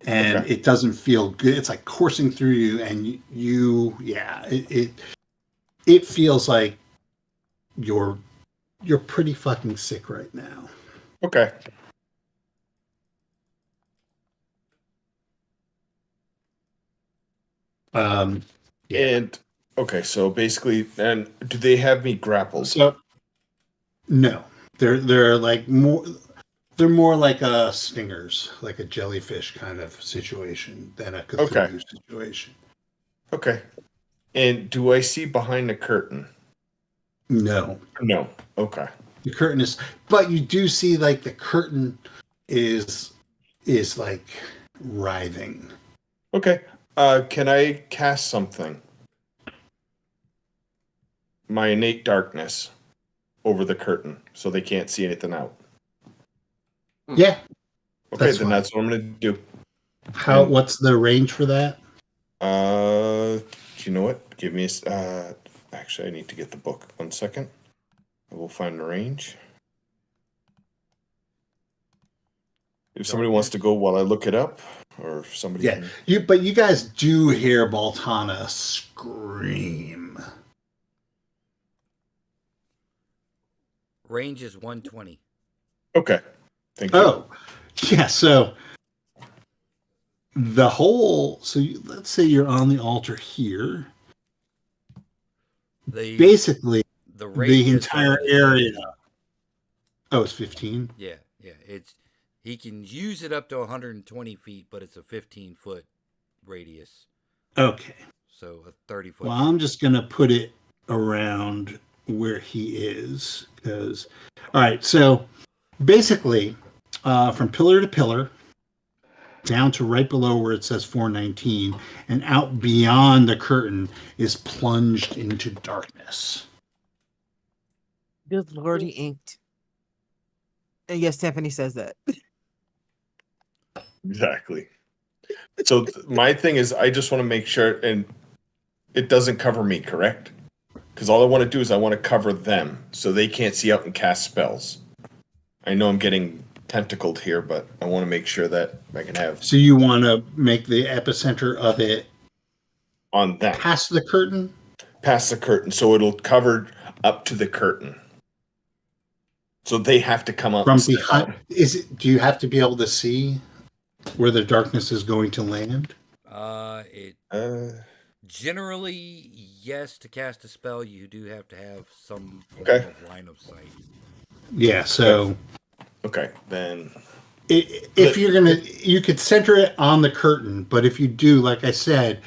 and Okay. it doesn't feel good. It's like coursing through you, and it feels like you're pretty fucking sick right now. Okay. Yeah. And okay, so basically, and do they have me grappled? So no, they're like more. They're more like a stingers, like a jellyfish kind of situation than a Okay. Cthulhu situation. Okay. And do I see behind the curtain? No, No. Okay. the curtain is, but you do see like the curtain is like writhing. Okay. Can I cast something? My innate darkness over the curtain so they can't see anything out. Yeah. Okay, That's then fine. that's what I'm gonna do. How? What's the range for that? You know what? Give me a. Actually, I need to get the book. 1 second. I will find the range. If somebody wants to go while I look it up, or if somebody Yeah, can. but you guys do hear Baltana scream. Range is 120. Okay. Thank you. Oh, yeah. So the whole. Let's say you're on the altar here. Basically, the the entire area. Oh, it's 15. Yeah. It's he can use it up to 120 feet, but it's a 15-foot radius. Okay. So a 30-foot. Well, I'm just gonna put it around where he is because. All right. So basically, from pillar to pillar, down to right below where it says 419, and out beyond the curtain is plunged into darkness. Good Lord, he inked. And yes, Tiffany says that. Exactly. So my thing is, I just want to make sure, and it doesn't cover me, correct? Because all I want to do is I want to cover them so they can't see out and cast spells. I know I'm getting tentacled here, but I want to make sure that I can have So you want to make the epicenter of it on that past the curtain? past the curtain, so it'll cover up to the curtain. So they have to come up From and step behind. out. Do you have to be able to see where the darkness is going to land? Generally, yes. To cast a spell, you do have to have some form Okay. of line of sight. Yeah. So. Okay, then. If you're gonna, you could center it on the curtain, but if you do, like I said,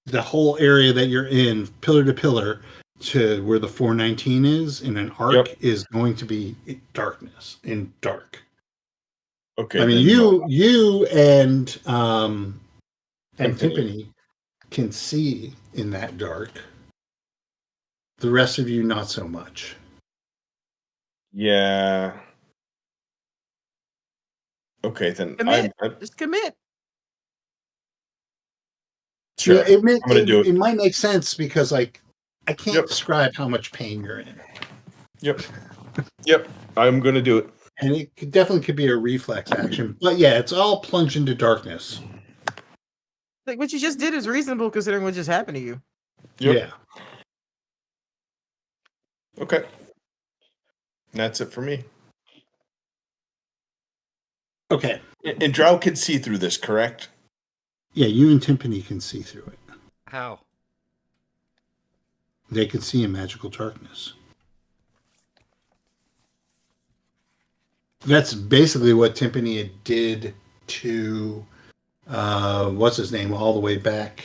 the whole area that you're in, pillar to pillar, to where the 419 is in an arc, is going to be darkness in dark. Okay. I mean, you and Timpani can see in that dark. The rest of you, not so much. Yeah. Okay, then Just commit. Sure. Yeah, I'm gonna do it. It might make sense because, like, I can't describe how much pain you're in. Yep. I'm gonna do it. And it definitely could be a reflex action. But yeah, it's all plunged into darkness. Like what you just did is reasonable considering what just happened to you. Yep. Yeah. Okay. And that's it for me. Okay. And Drow can see through this, correct? Yeah, you and Timpani can see through it. How? They can see in magical darkness. That's basically what Timpani did to what's his name all the way back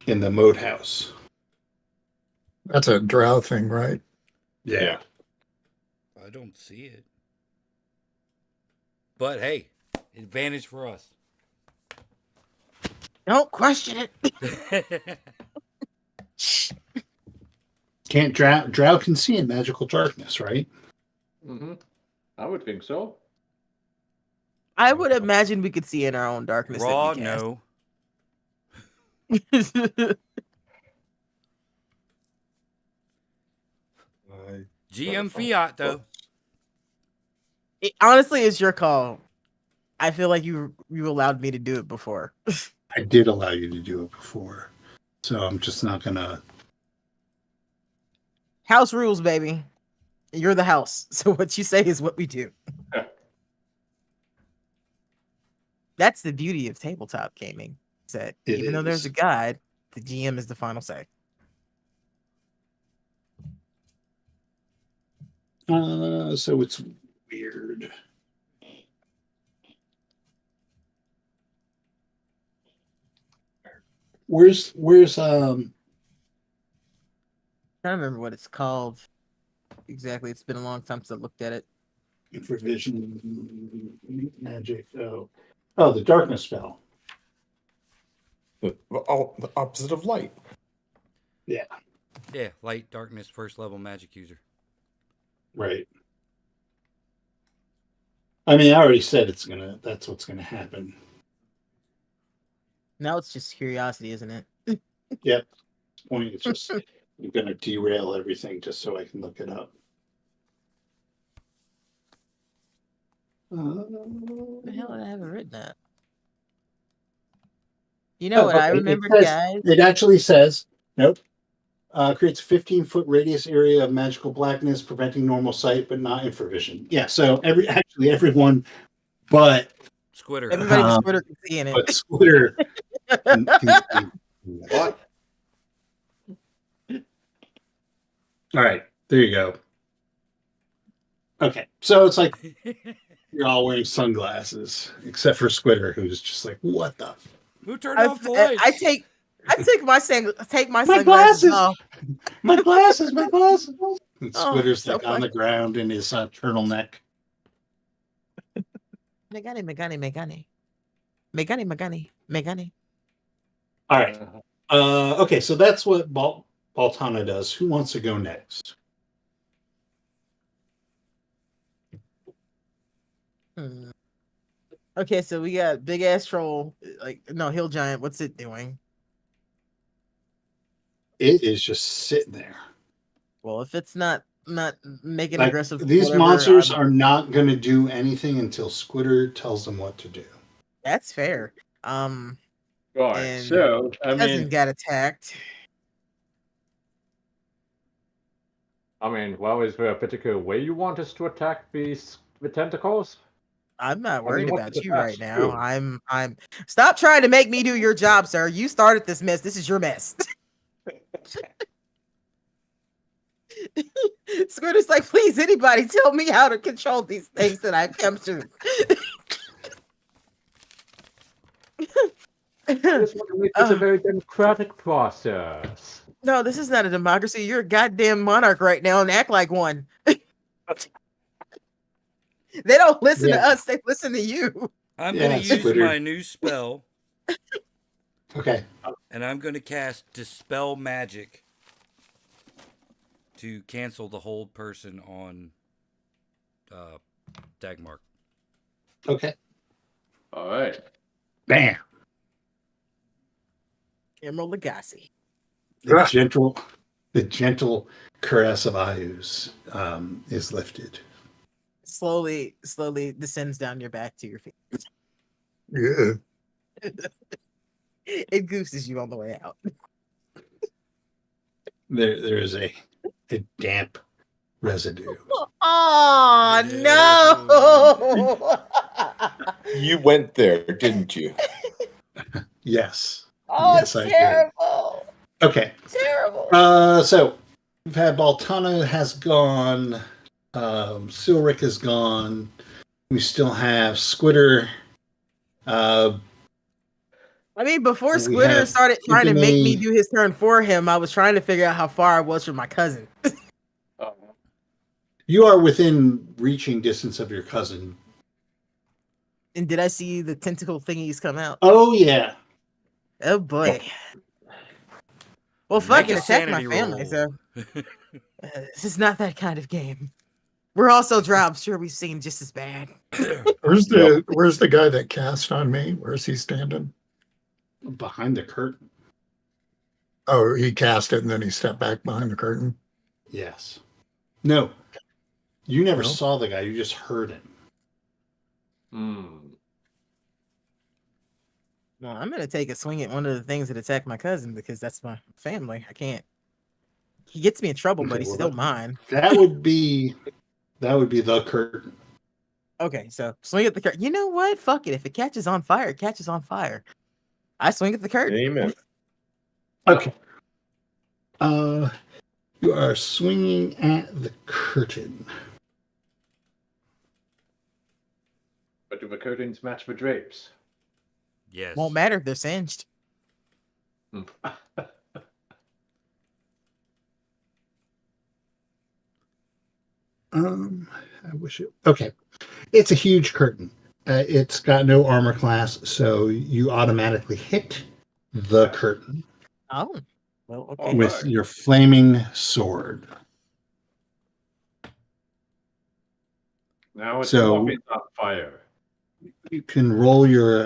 in the moat house. That's a drow thing, right? Yeah. I don't see it. But hey, advantage for us. Don't question it. Can't drow can see in magical darkness, right? Mm-hmm. I would think so. I would imagine we could see in our own darkness. Raw, no. GM Fiat, though. Honestly, it's your call. I feel like you allowed me to do it before. I did allow you to do it before, so I'm just not gonna. House rules, baby. You're the house, so what you say is what we do. That's the beauty of tabletop gaming. Is that It even though there's is. a guide, the GM is the final say. So it's weird. Where's I don't remember what it's called exactly. It's been a long time since I looked at it. Provision magic? Oh, the darkness spell. The opposite of light. Yeah, light, darkness, first level magic user. Right. I mean, I already said that's what's gonna happen. Now it's just curiosity, isn't it? Yep. Point. It's just I'm gonna derail everything just so I can look it up. The hell did I haven't written that? You know what I okay. remembered, It guys? It actually says, nope. Creates a 15-foot radius area of magical blackness, preventing normal sight, but not infravision. Yeah, so everyone but Squidder. Everybody but Squidder can see in it. but Squidder can see. What? All right, there you go. Okay, so it's like you're all wearing sunglasses, except for Squidder, who's just like, "What the?" Who turned off the lights? I take my My sunglasses glasses! off. My glasses! My glasses! And Oh, Squidder's so like on the ground in his turtleneck. Megane. All right. Okay, so that's what Baltana does. Who wants to go next? Okay, so we got big ass troll, hill giant. What's it doing? It is just sitting there. Well, if it's not making Like, aggressive, these whatever, monsters are not going to do anything until Squidder tells them what to do. That's fair. Right. And So I cousin mean, got attacked. well, is there a particular way you want us to attack these with tentacles? I'm not worried what about is you the right best now. do? I'm stop trying to make me do your job, sir. You started this mess. This is your mess. Squidder's like, please, anybody tell me how to control these things that I've captured. I just want to make this a very democratic process. No, this is not a democracy. You're a goddamn monarch right now and act like one. They don't listen to us, they listen to you. I'm going to use Squidder. my new spell, Okay. and I'm going to cast Dispel Magic to cancel the hold person on Dagmark. Okay. All right. Bam. Emerald Lagasse. The gentle caress of Ayus is lifted. Slowly descends down your back to your feet. Yeah. It gooses you on the way out. There is a damp residue. Oh no! You went there, didn't you? Yes. Oh, Yes, it's I did. terrible. Okay. Terrible. So we've had Baltana has gone. Silric is gone. We still have Squidder. I mean, before we Squidder have started trying to make me Tiffany. do his turn for him, I was trying to figure out how far I was from my cousin. You are within reaching distance of your cousin. And did I see the tentacle thingies come out? Oh yeah. Oh boy. Well, fucking a attack my sanity family. roll. So this is not that kind of game. We're also dropped. I'm sure we've seen just as bad. Where's the guy that cast on me? Where's he standing? Behind the curtain. Oh, he cast it and then he stepped back behind the curtain. Yes. No. You never No? saw the guy. You just heard him. Well, I'm gonna take a swing at one of the things that attacked my cousin because that's my family. I can't. He gets me in trouble, but Okay, he's well, still mine. That would be the curtain. Okay, so swing at the curtain. You know what? Fuck it. If it catches on fire, it catches on fire. I swing at the curtain. Amen. Okay. You are swinging at the curtain. But do the curtains match the drapes? Yes. Won't matter if they're singed. I wish it. Okay, it's a huge curtain. It's got no armor class, so you automatically hit the curtain Oh, well, okay. with your flaming sword. Now it's So- walking on fire. You can roll your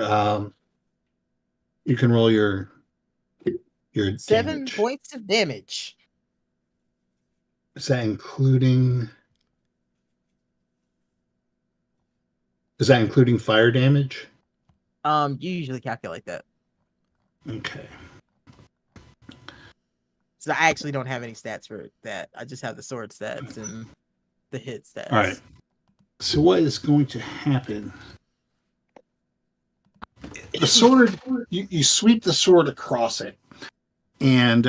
your 7 damage. points of damage. Is that including fire damage? You usually calculate that. Okay. So I actually don't have any stats for that. I just have the sword stats and the hit stats. All right. So what is going to happen? The sword, you sweep the sword across it, and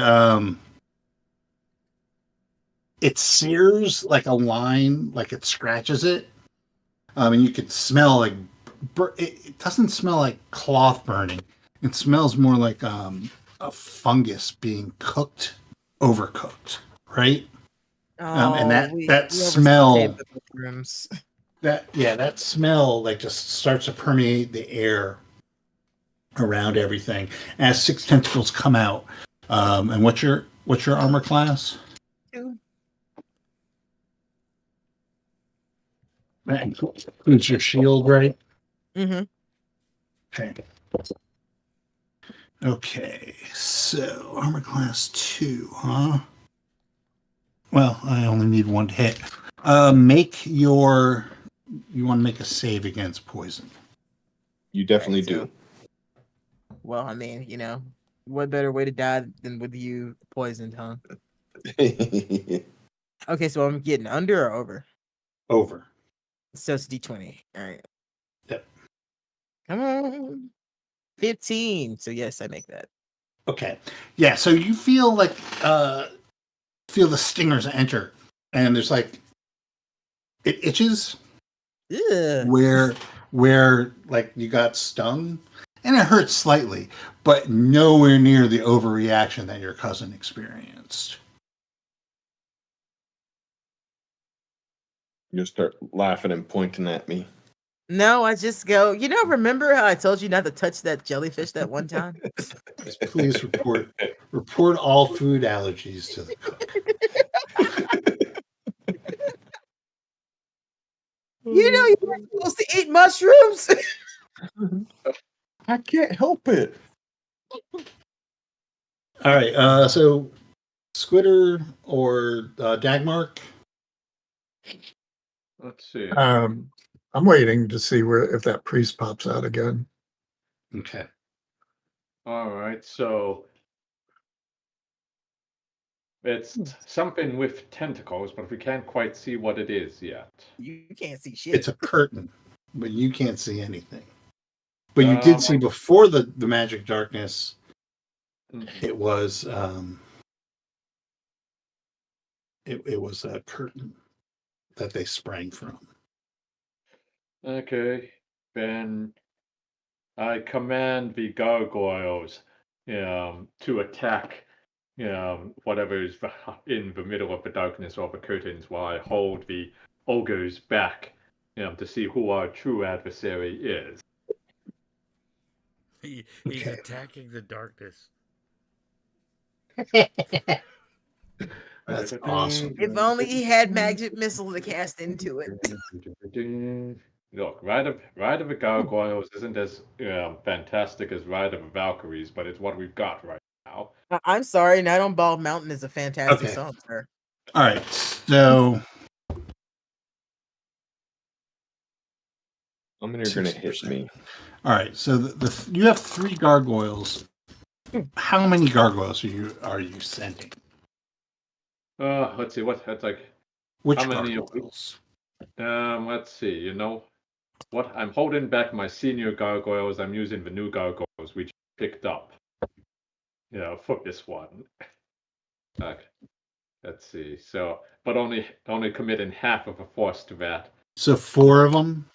it sears like a line, like it scratches it. And you could smell like it doesn't smell like cloth burning. It smells more like a fungus being cooked, overcooked, right? And that smell. That smell like just starts to permeate the air around everything as 6 tentacles come out. And what's your armor class? 2. That includes your shield, right? Mm-hmm. Okay. Okay, so armor class 2, huh? Well, I only need 1 to hit. You want to make a save against poison. You definitely Right, so- do. Well, I mean, what better way to die than with you poisoned, huh? Okay, so I'm getting under or over? Over. So it's D20. All right. Yep. Come on. 15. So yes, I make that. Okay. Yeah, so you feel like feel the stingers enter, and there's like it itches Ugh. where like you got stung, and it hurts slightly, but nowhere near the overreaction that your cousin experienced. You start laughing and pointing at me. No, I just go, remember how I told you not to touch that jellyfish that one time? Please report all food allergies to the cook. You're not supposed to eat mushrooms. I can't help it. All right, so Squidder or Dagmark? Let's see. I'm waiting to see if that priest pops out again. Okay. All right, so it's something with tentacles, but we can't quite see what it is yet. You can't see shit. It's a curtain, but you can't see anything. But you did see before the magic darkness, it was it was a curtain that they sprang from. Okay, then I command the gargoyles to attack whatever is in the middle of the darkness or the curtains, while I hold the ogres back to see who our true adversary is. He's Okay. attacking the darkness. That's awesome. If only he had magic missile to cast into it. Look, Ride of the Gargoyles isn't as fantastic as Ride of the Valkyries, but it's what we've got right now. I'm sorry, Night on Bald Mountain is a fantastic Okay. song, sir. All right, so How many are going to hit 60%. me? All right, so you have 3 gargoyles. How many gargoyles are you sending? Let's see. That's like Which how many? gargoyles? Let's see. You know what? I'm holding back my senior gargoyles. I'm using the new gargoyles we picked up. For this one. Okay. Let's see. So, but only committing half of a force to that. So 4 of them.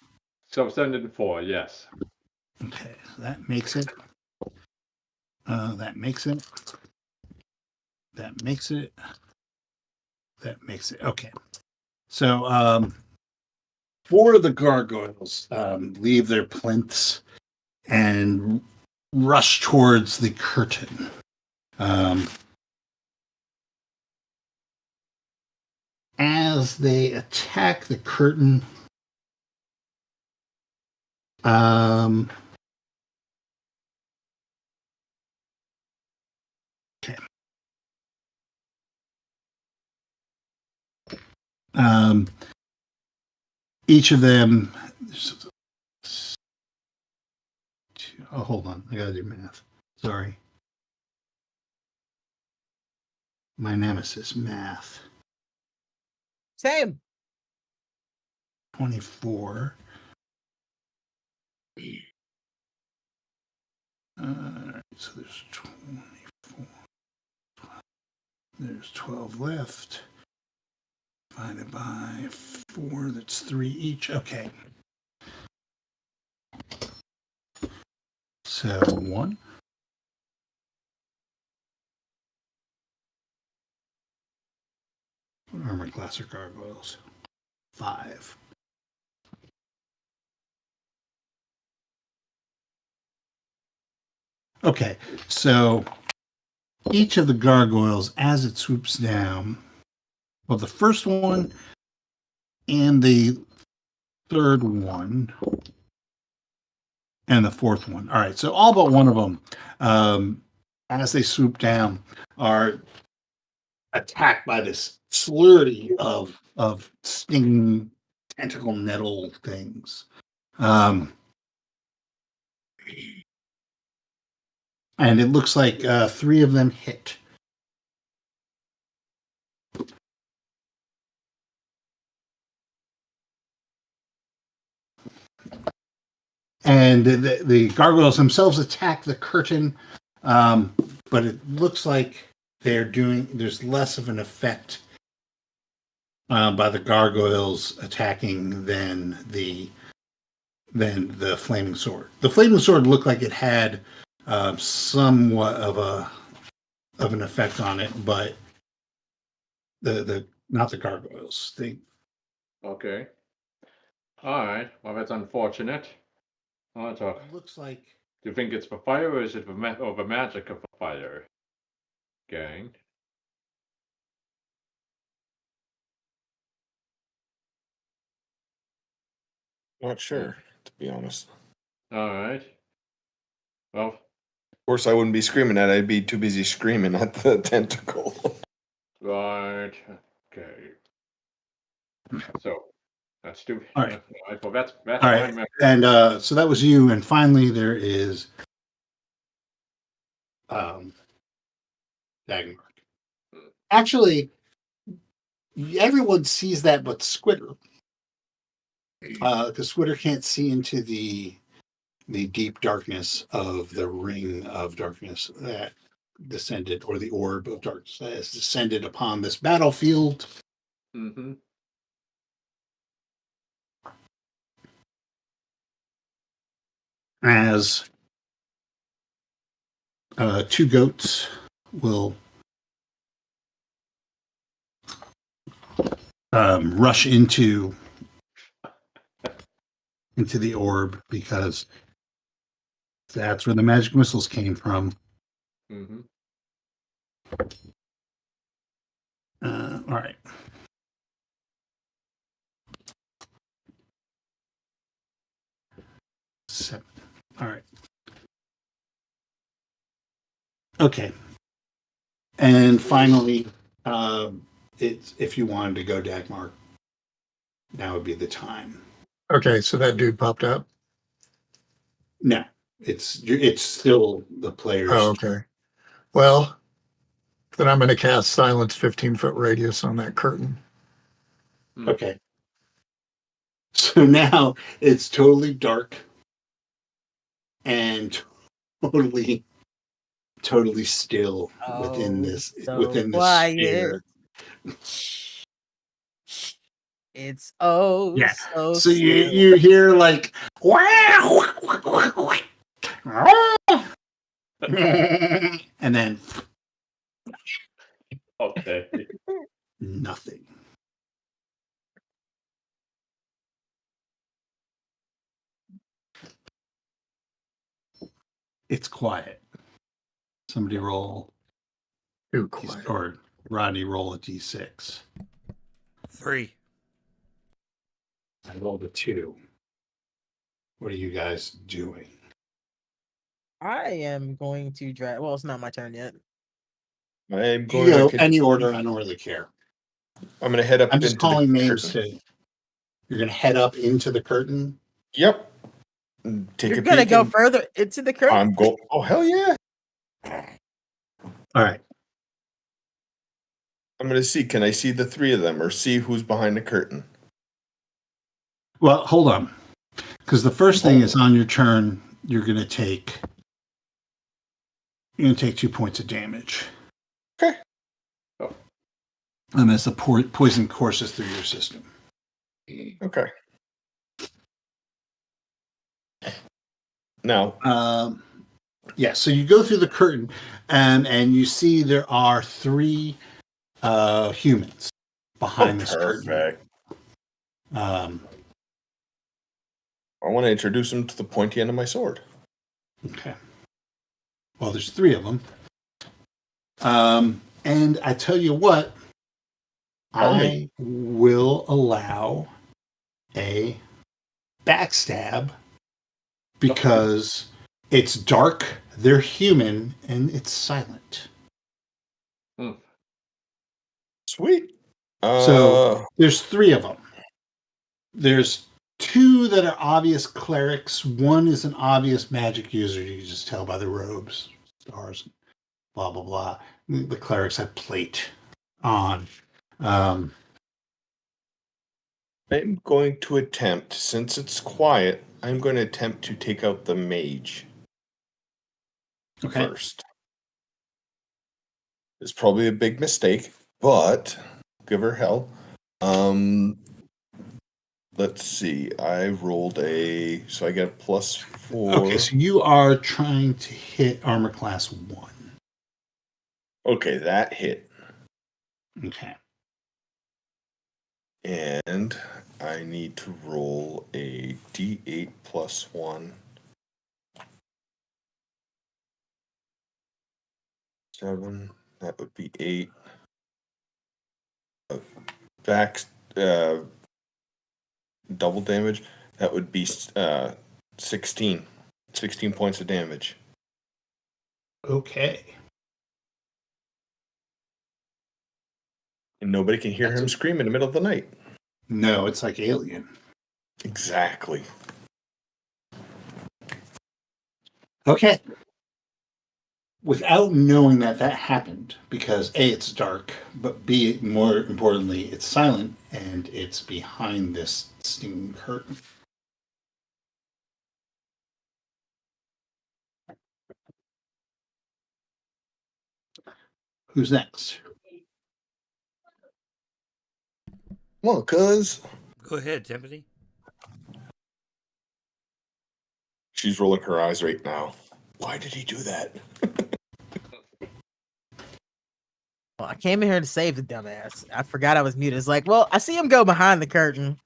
So sending 4. Yes. Okay, that makes it. That makes it. That makes it. That makes it. Okay. So 4 of the gargoyles leave their plinths and rush towards the curtain. As they attack the curtain, okay. Each of them. Oh, hold on. I gotta do math. Sorry. My nemesis, math. Same. 24. So there's 24. There's 12 left. Divided by 4, that's 3 each. Okay. So 1. What armor class are gargoyles? 5. Okay, so each of the gargoyles, as it swoops down, well, the first one and the third one and the fourth one. All right, so all but one of them, as they swoop down, are attacked by this slurry of stinging tentacle nettle things. And it looks like 3 of them hit. And the gargoyles themselves attack the curtain, but it looks like there's less of an effect by the gargoyles attacking than the flaming sword. The flaming sword looked like it had somewhat of an effect on it, but the not the gargoyles. Okay. All right. Well, that's unfortunate. It looks like Do you think it's the fire, or is it the magic of the fire? Gang. Not sure, to be honest. All right. Well, Of course, I wouldn't be screaming at it. I'd be too busy screaming at the tentacle. right. Okay. So that's too. All right. Well, that's all right, my and so that was you. And finally, there is Dagmar. Actually, everyone sees that but Squidder. Because Squidder can't see into the deep darkness of the ring of darkness that descended, or the orb of darkness that has descended upon this battlefield. Mm-hmm. As 2 goats will rush into the orb, because that's where the magic missiles came from. Mm-hmm. All right. Seven. All right. Okay. And finally, it's if you wanted to go Dagmar, now would be the time. Okay, so that dude popped up. No, it's still the player's. Oh, okay. Well, then I'm going to cast silence 15-foot radius on that curtain. Okay. So now it's totally dark and totally, totally still within this quiet. sphere. It's Yeah. so So you still. you hear like wow, and then Okay. nothing. It's quiet. Somebody roll Too quiet. or Rodney roll a d6. 3. I rolled a 2. What are you guys doing? I am going to drag. Well, it's not my turn yet. I'm You going go to any order. I don't really care. I'm going to head up I'm just into calling the names curtain. to. You're gonna head up into the curtain. Yep. And take You're a gonna peek. go And further into the curtain. I'm going. Oh hell yeah! All right. I'm going to see. Can I see the three of them, or see who's behind the curtain? Well, hold on, because the first thing is on your turn. You're gonna take. You're gonna take 2 points of damage. Okay. As the poison courses through your system. Okay. Now, Yeah, so you go through the curtain, and you see there are 3 humans behind this curtain. perfect. I want to introduce them to the pointy end of my sword. Okay. Well, there's 3 of them. And I tell you what, I will allow a backstab because it's dark, they're human, and it's silent. Sweet. So there's 3 of them. There's 2 that are obvious clerics. One is an obvious magic user. You can just tell by the robes, stars, blah blah blah. The clerics have plate on. I'm going to attempt, since it's quiet, I'm going to attempt to take out the mage first. It's probably a big mistake, but give her hell. Let's see. I rolled so I get a +4. Okay, so you are trying to hit armor class 1. Okay, that hit. Okay. And I need to roll a d8 +1. 7. That would be 8. Back double damage. That would be 16. 16 points of damage. Okay. And nobody can hear him scream in the middle of the night. No, it's like Alien. Exactly. Okay. Without knowing that happened, because A, it's dark, but B, more importantly, it's silent and it's behind this stinging curtain. Who's next? Well, cuz Go ahead, Timothy. she's rolling her eyes right now. Why did he do that? Well, I came in here to save the dumbass. I forgot I was muted. It's like, well, I see him go behind the curtain.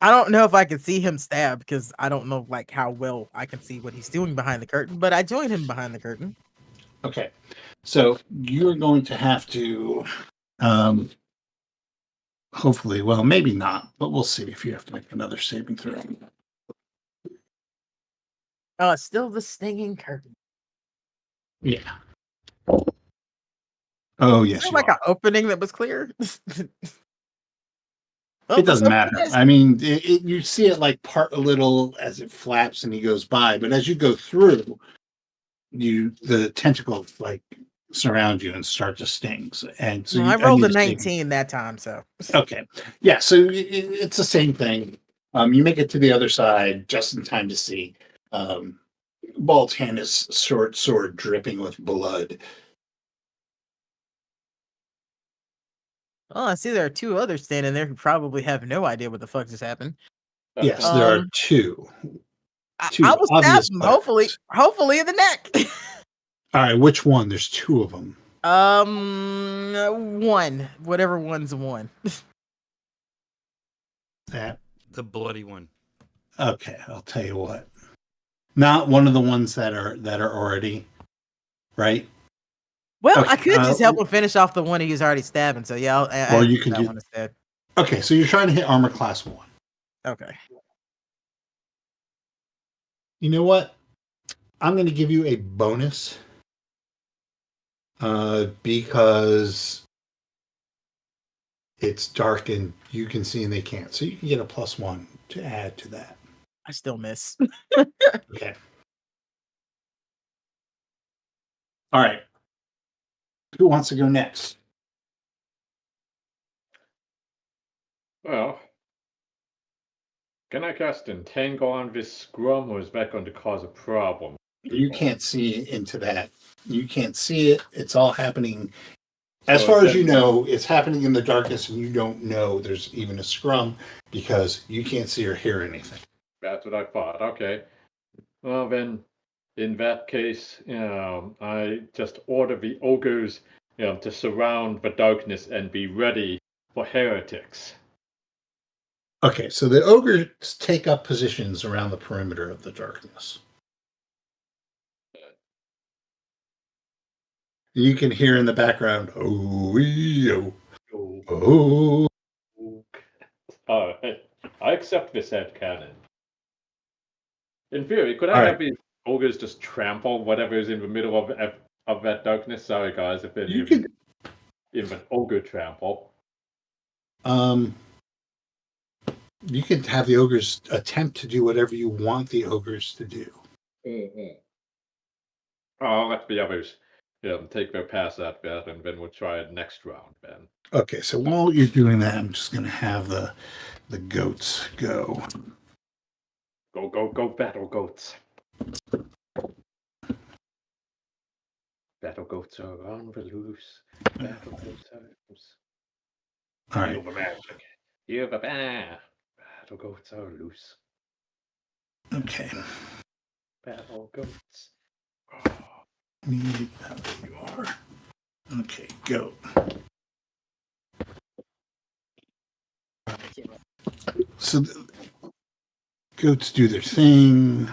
I don't know if I can see him stab because I don't know like how well I can see what he's doing behind the curtain, but I joined him behind the curtain. Okay. So you're going to have to hopefully, well, maybe not, but we'll see if you have to make another saving throw. Oh, it's still the stinging curtain. Yeah. Oh, yes. Is there like an opening that was clear? It doesn't so matter. yes. I mean, you see it like part a little as it flaps and he goes by, but as you go through, the tentacles like surround you and start to sting. And so Well, I you, rolled need a to save- 19 that time, so Okay, yeah. So it's the same thing. You make it to the other side just in time to see. Balt's hand is short sword dripping with blood. oh, I see there are two others standing there who probably have no idea what the fuck just happened. Yes, there are two. I will stab obvious him, pirates. hopefully in the neck. All right, which one? There's two of them. One, whatever one's one. That The bloody one. okay. I'll tell you what. Not one of the ones that are already right. Well, Okay, I could just help him finish off the one he's already stabbing. So yeah, Well, I'll you do can that do- one instead. Okay, so you're trying to hit armor class 1. Okay. You know what? I'm going to give you a bonus because it's dark and you can see and they can't. So you can get a +1 to add to that. I still miss. Okay. All right. Who wants to go next? Well, can I cast Entangle on this scrum, or is that going to cause a problem? You can't see into that. You can't see it. It's all happening. As So far as then- you know, it's happening in the darkness, and you don't know there's even a scrum because you can't see or hear anything. That's what I thought. Okay. Well, then, in that case, I just order the ogres, to surround the darkness and be ready for heretics. Okay, so the ogres take up positions around the perimeter of the darkness. You can hear in the background, oh, Oh, oh. I accept this head cannon. In theory, could I All have right. these ogres just trample whatever is in the middle of that darkness? Sorry, guys, if any You of you can, even ogre trample. you can have the ogres attempt to do whatever you want the ogres to do. I'll let the others take their pass at that, and then we'll try it next round, then. Okay, so while you're doing that, I'm just going to have the goats go. Go, go, go, battle goats. Battle goats are on the loose. Battle goats are loose. All right. Feel the magic. Hear the battle goats are loose. Okay. Battle goats. There you are. Okay, go. So the goats do their thing.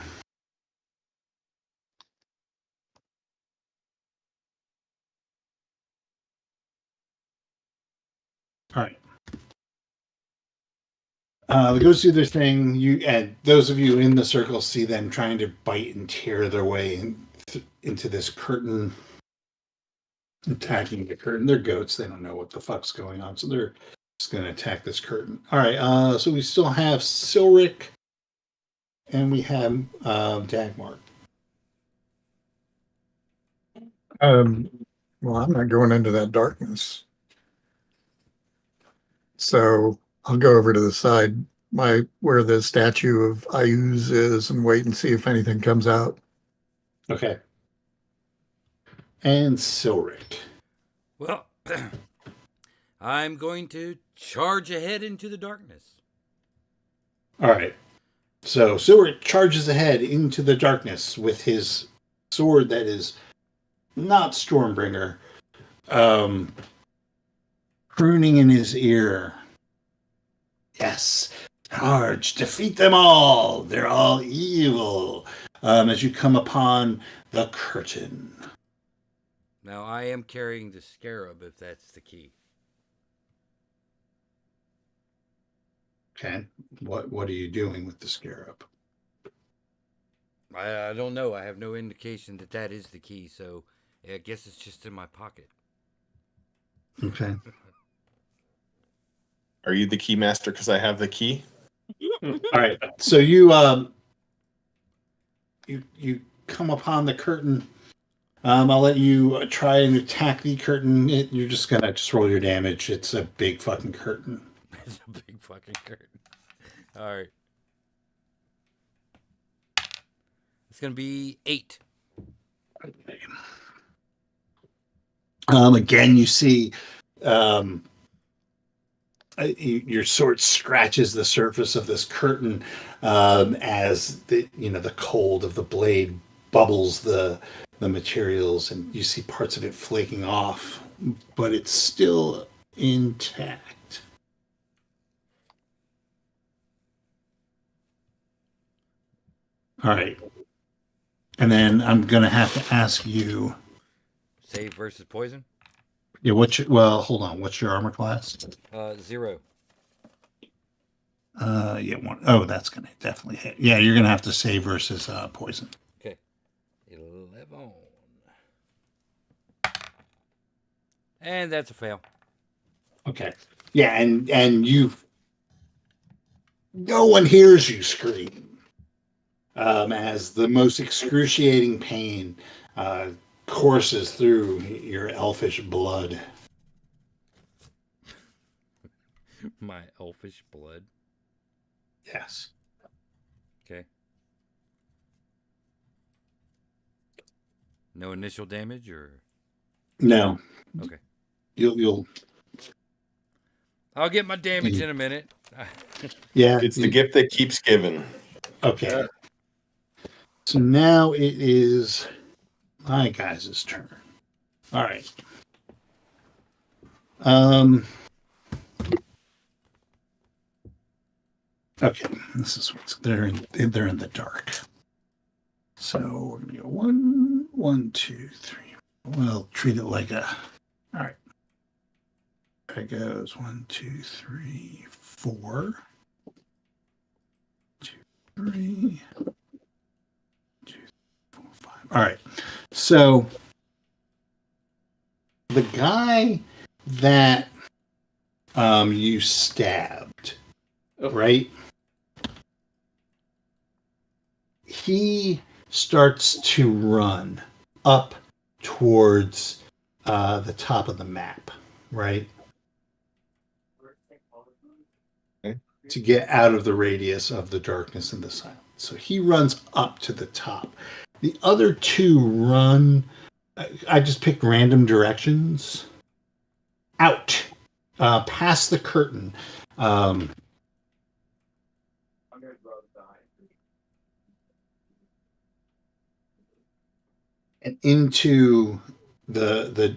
All right. The goats do their thing. You and those of you in the circle see them trying to bite and tear their way into this curtain, attacking the curtain. They're goats. They don't know what the fuck's going on, so they're just going to attack this curtain. All right. So we still have Silric, and we have Dagmar. Well, I'm not going into that darkness. So I'll go over to the side where the statue of Ayuz is and wait and see if anything comes out. Okay. And Silric. Well, I'm going to charge ahead into the darkness. All right. So Silric charges ahead into the darkness with his sword that is not Stormbringer, crooning in his ear. Yes, charge, defeat them all. They're all evil. As you come upon the curtain. Now, I am carrying the scarab, if that's the key. Okay. What are you doing with the scarab? I don't know. I have no indication that that is the key, so I guess it's just in my pocket. Okay. Are you the key master? Because I have the key. All right. So you you come upon the curtain. I'll let you try and attack the curtain. You're just gonna just roll your damage. It's a big fucking curtain. It's a big fucking curtain. All right. It's gonna be 8. Okay. Again, you see, your sword scratches the surface of this curtain as the cold of the blade bubbles the materials, and you see parts of it flaking off, but it's still intact. All right, and then I'm gonna have to ask you. Save versus poison. Yeah, hold on. What's your armor class? 0. Yeah, 1. Oh, that's gonna definitely hit. Yeah, you're gonna have to save versus poison. Okay. 11. And that's a fail. Okay. Yeah, and no one hears you scream as the most excruciating pain courses through your elfish blood. My elfish blood. Yes. Okay. No initial damage, or No. okay. You'll. I'll get my damage in a minute. Yeah. It's the gift that keeps giving. Okay. So now it is my guys' turn. All right. Okay, this is what's they're in the dark. So we're gonna go 1, 1, 2, 3. We'll treat it like a. All right. There it goes 1, 2, 3, 4. 2, 3. 2, 4, 5. All right. So the guy that you stabbed, right? He starts to run up towards the top of the map, right? Okay. To get out of the radius of the darkness and the silence. So he runs up to the top. The other two run, I just picked random directions, out, past the curtain. And into the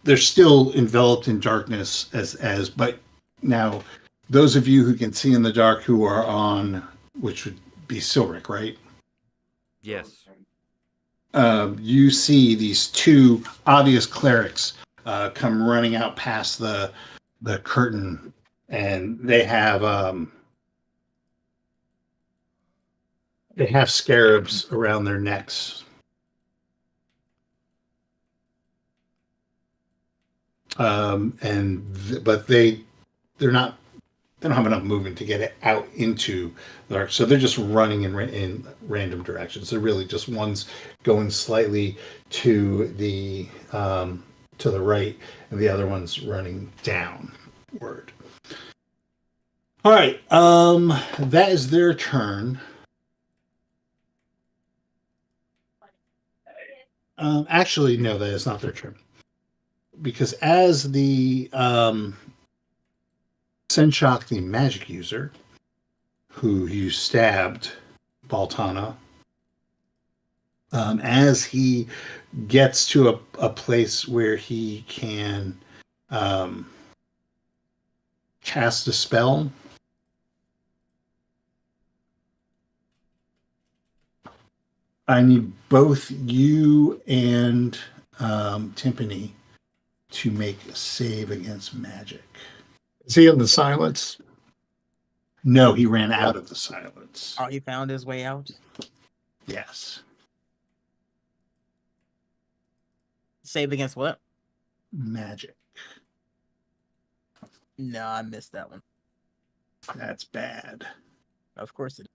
they're still enveloped in darkness as but now those of you who can see in the dark who are on, which would be Silric, right? Yes. You see these two obvious clerics come running out past the curtain, and they have scarabs around their necks. But they're not. They don't have enough movement to get it out into the dark, so they're just running in random directions. They're really just one's going slightly to the right, and the other one's running downward. All right, that is their turn. Actually, no, that is not their turn. Because as the Senshock, the magic user, who you stabbed, Baltana, as he gets to a place where he can cast a spell, I need both you and Timpani to make a save against magic. Is he in the silence? No, he ran out of the silence. Oh, he found his way out. Yes. Save against what? Magic. No, I missed that one. That's bad. Of course it.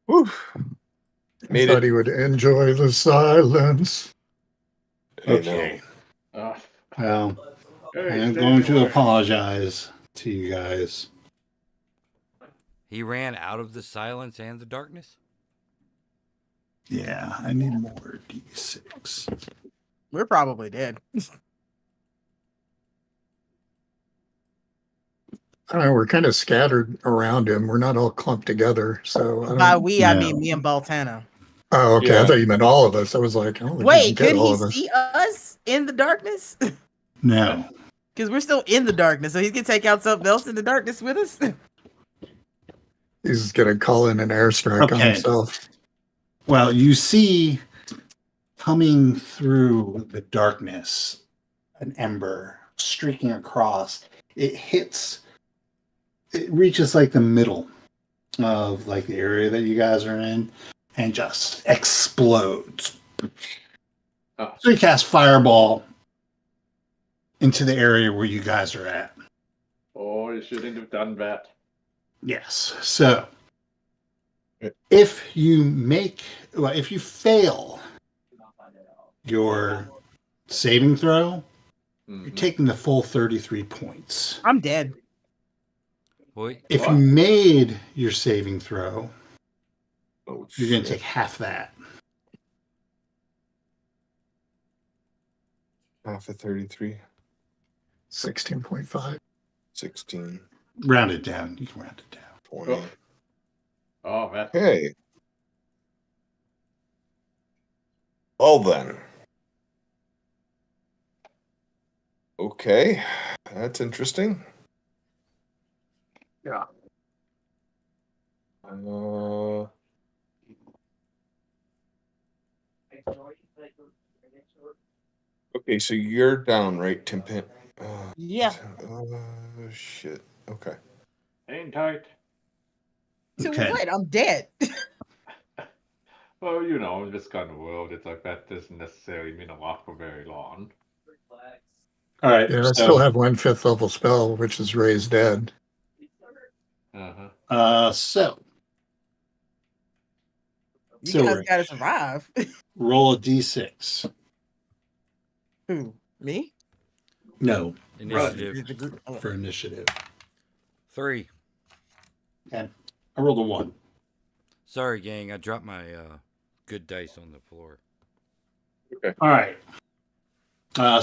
Whew. I Made thought it. he would enjoy the silence. I know. Okay. Ah, Well, hey, I'm stay going to away. apologize to you guys. He ran out of the silence and the darkness. Yeah, I need more D6. We're probably dead. I don't know, we're kind of scattered around him. We're not all clumped together. So I By don't. we, I No. mean me and Baltana. Oh, okay. I Yeah. thought you meant all of us. I was like, I don't think we Wait, can get could all he of us. see us in the darkness? No. Because we're still in the darkness, so he can take out something else in the darkness with us. He's gonna call in an airstrike on Okay. himself. Well, you see coming through the darkness an ember streaking across. It reaches like the middle of like the area that you guys are in and just explodes. Oh. So you cast fireball into the area where you guys are at. Oh, you shouldn't have done that. Yes. So if you fail your saving throw, you're Mhm. taking the full 33 points. I'm dead. Boy, If What? you made your saving throw, Oh, you're going to shit. take half that. Half of 33. 16.5. 16. Round it down. You can round it down. 20. Oh. Oh, that. Okay. Well then. Okay. That's interesting. Yeah. Okay, so you're down, right, Tim Pin? Yeah. Shit. Okay. Hang tight. To Okay. what? I'm dead. Well, you know, in this kind of world, it's like that doesn't necessarily mean a lot for very long. All right. Yeah, I so, still have one 5th level spell, which is Raise Dead. Uh-huh. So You So, guys Rich. gotta survive. roll a d6. Who? Me? No, initiative The group. Oh. for initiative. 3. I rolled a 1. Sorry, gang. I dropped my good dice on the floor. All right.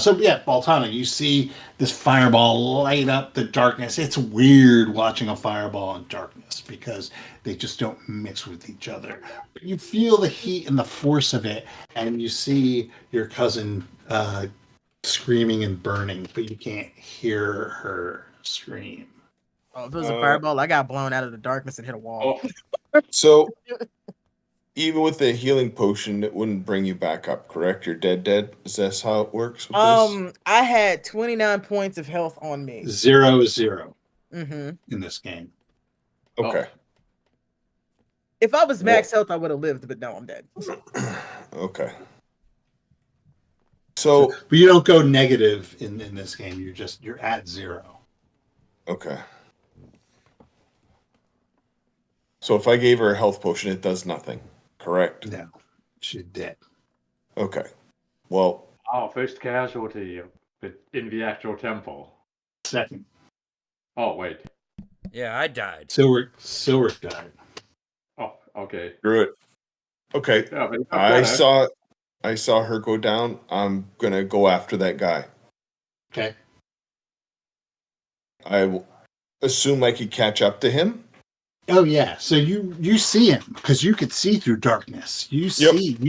So yeah, Baltana, you see this fireball light up the darkness. It's weird watching a fireball in darkness because they just don't mix with each other. But you feel the heat and the force of it, and you see your cousin screaming and burning, but you can't hear her scream. Oh, if it was a fireball, I got blown out of the darkness and hit a wall. So, even with the healing potion, it wouldn't bring you back up, correct? You're dead. Is that how it works with this? I had 29 points of health on me. 0-0 Mm-hmm. in this game. Okay. If I was max health, I would have lived, but no, I'm dead. Okay. So, But you don't go negative in this game. You're at 0. okay. So if I gave her a health potion, it does nothing, correct? No, she's dead. Okay. Well, Oh, first casualty in the actual temple. Second, Oh, wait. Yeah, I died. Silric died. Oh, okay. screw it. Okay. Yeah, but I saw her go down. I'm gonna go after that guy. Okay. I assume I could catch up to him. Oh yeah. So you see him because you could see through darkness. You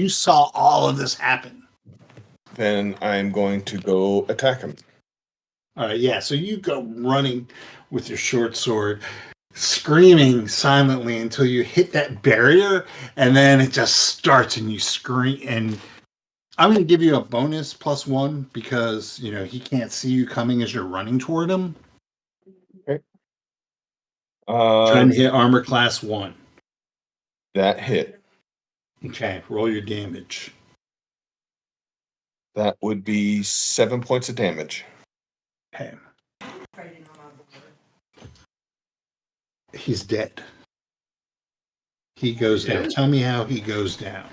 saw all of this happen. Then I'm going to go attack him. All right. Yeah. So you go running with your short sword, screaming silently until you hit that barrier, and then it just starts and you scream. And I'm going to give you a bonus +1 because he can't see you coming as you're running toward him. Trying to hit armor class 1. That hit. Okay, roll your damage. That would be 7 points of damage. Okay. He's dead. He goes down. Tell me how he goes down.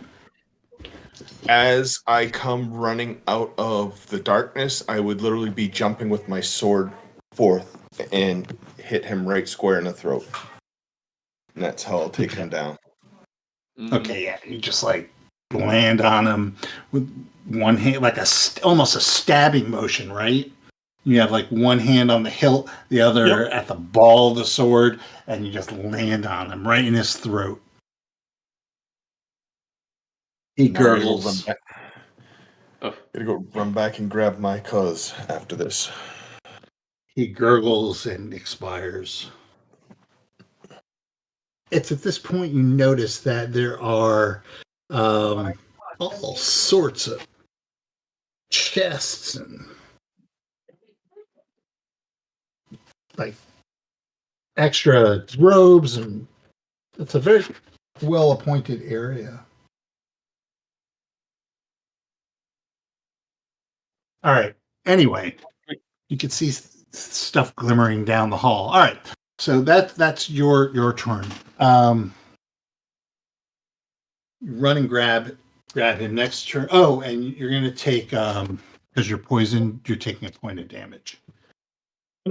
As I come running out of the darkness, I would literally be jumping with my sword forth and hit him right square in the throat. And that's how I'll take him down. Okay, yeah. You just like land on him with one hand, like almost a stabbing motion, right? You have like one hand on the hilt, the other at the ball of the sword, and you just land on him right in his throat. He gurgles. Gotta go run back and grab my cuz after this. He gurgles and expires. It's at this point you notice that there are all sorts of chests and like extra robes, and it's a very well appointed area. All right. Anyway, you can see stuff glimmering down the hall. All right. So that's your turn. Run and grab him next turn. Oh, and you're gonna take because you're poisoned, you're taking a point of damage.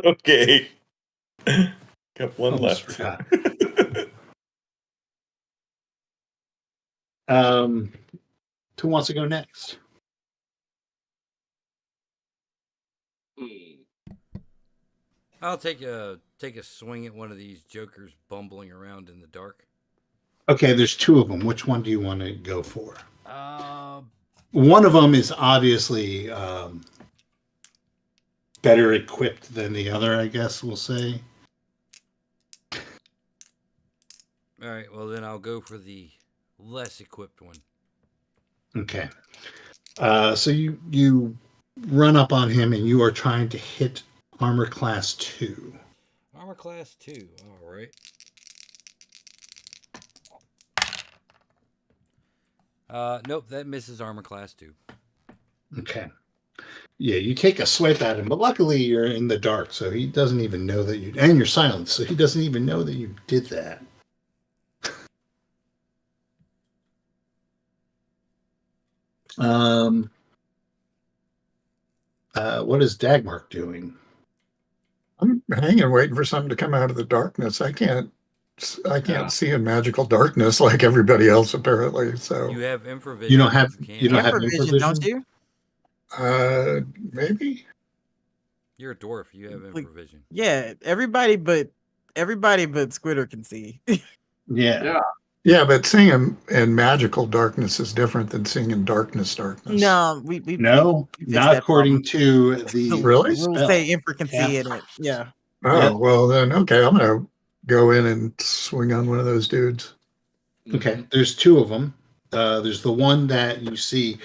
Okay. Got one Almost left. forgot. Who wants to go next? I'll take a swing at one of these jokers bumbling around in the dark. Okay, there's two of them. Which one do you want to go for? Uh, One of them is obviously better equipped than the other, I guess we'll say. all right. Well, then I'll go for the less equipped one. Okay. So you run up on him and you are trying to hit armor class 2. Armor class 2. All right. Nope, that misses armor class 2. Okay. Yeah, you take a swipe at him, but luckily you're in the dark, so he doesn't even know that you, and you're silent, so he doesn't even know that you did that. What is Dagmark doing? I'm hanging, waiting for something to come out of the darkness. I can't see in magical darkness like everybody else apparently. So You have infravision. You don't have can't. you don't have Infravision, don't infravision? you? maybe. You're a dwarf. You have infravision. Yeah, everybody but Squidder can see. Yeah. Yeah, but seeing in magical darkness is different than seeing in darkness. No, we No, fixed not that according problem. to the Really? Rules spell. say Infra can see Yeah. in it. Yeah. Oh, Yep. well then, okay, I'm gonna go in and swing on one of those dudes. Okay, there's two of them. There's the one that you see,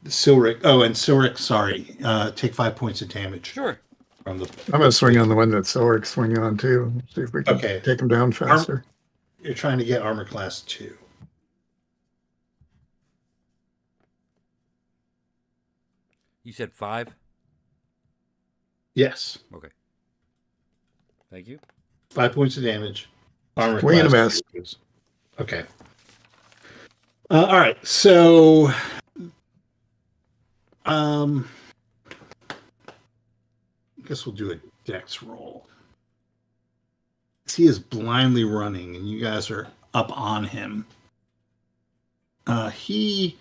Silric. Oh, and Silric, sorry, take 5 points of damage. Sure. From the. I'm gonna swing on the one that Sorik's swinging on too. See if we can Okay. take him down faster. You're trying to get armor class 2. You said 5? Yes. Okay. Thank you. 5 points of damage. Armor Swing and a class miss. 2 is- Okay. All right. So, I guess we'll do a dex roll. He is blindly running, and you guys are up on him. He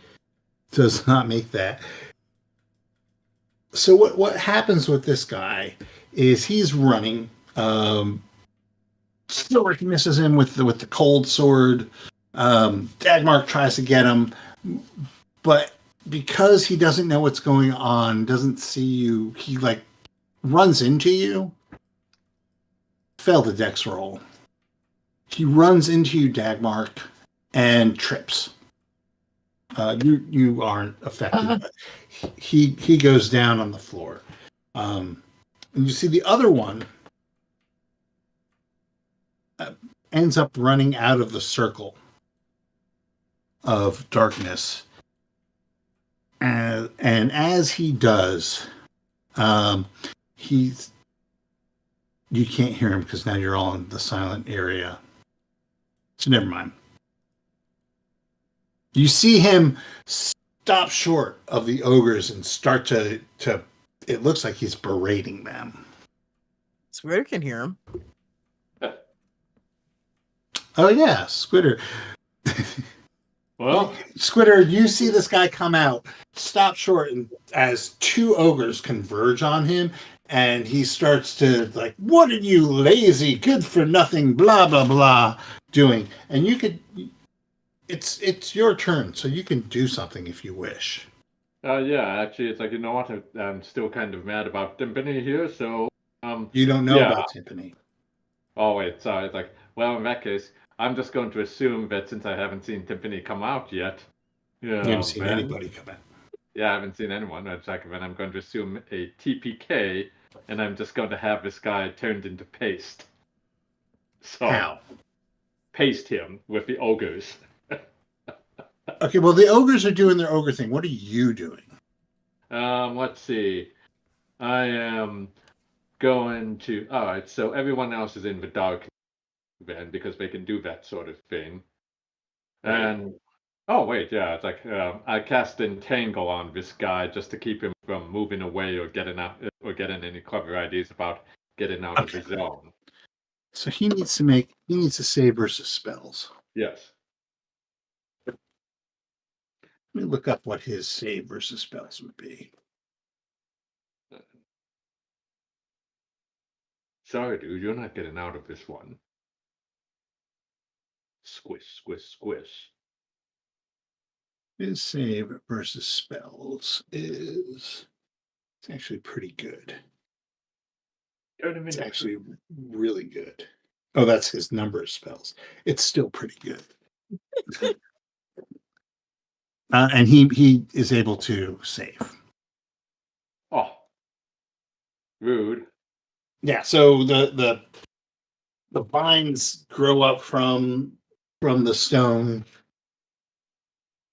does not make that. So what happens with this guy is he's running. Silric misses him with the cold sword. Dagmark tries to get him, but because he doesn't know what's going on, doesn't see you, he like runs into you. Fail the dex roll. He runs into you, Dagmark, and trips. You aren't affected. But he goes down on the floor. And you see the other one ends up running out of the circle of darkness as And as he does, he's you can't hear him because now you're all in the silent area. So never mind. You see him stop short of the ogres and start to it looks like he's berating them. Squidder can hear him. Oh yeah, Squidder. Well, Squidder, you see this guy come out, stop short, and as two ogres converge on him, and he starts to like, "What are you lazy, good for nothing, blah blah blah," doing, and you could. It's your turn, so you can do something if you wish. yeah, actually, it's like, you know what? I'm still kind of mad about Timpani here, so, You don't know yeah. about Timpani. Oh, wait, sorry. It's like, well, in that case, I'm just going to assume that since I haven't seen Timpani come out yet, You haven't seen then, anybody come out. yeah, I haven't seen anyone. It's like, then I'm going to assume a TPK, and I'm just going to have this guy turned into paste. So, How? paste him with the ogres. Okay, well, the ogres are doing their ogre thing. What are you doing? Let's see. I am going to. All right, so everyone else is in the dark then because they can do that sort of thing. Right. And oh wait, yeah, it's like I cast Entangle on this guy just to keep him from moving away or getting out or getting any clever ideas about getting out of the zone. So he needs to save versus spells. Yes. Let me look up what his save versus spells would be. Sorry, dude, you're not getting out of this one. Squish, squish, squish. His save versus spells is it's actually pretty good. It's actually really good. Oh, that's his number of spells. It's still pretty good. And he is able to save. Oh, rude. Yeah, so the vines grow up from the stone,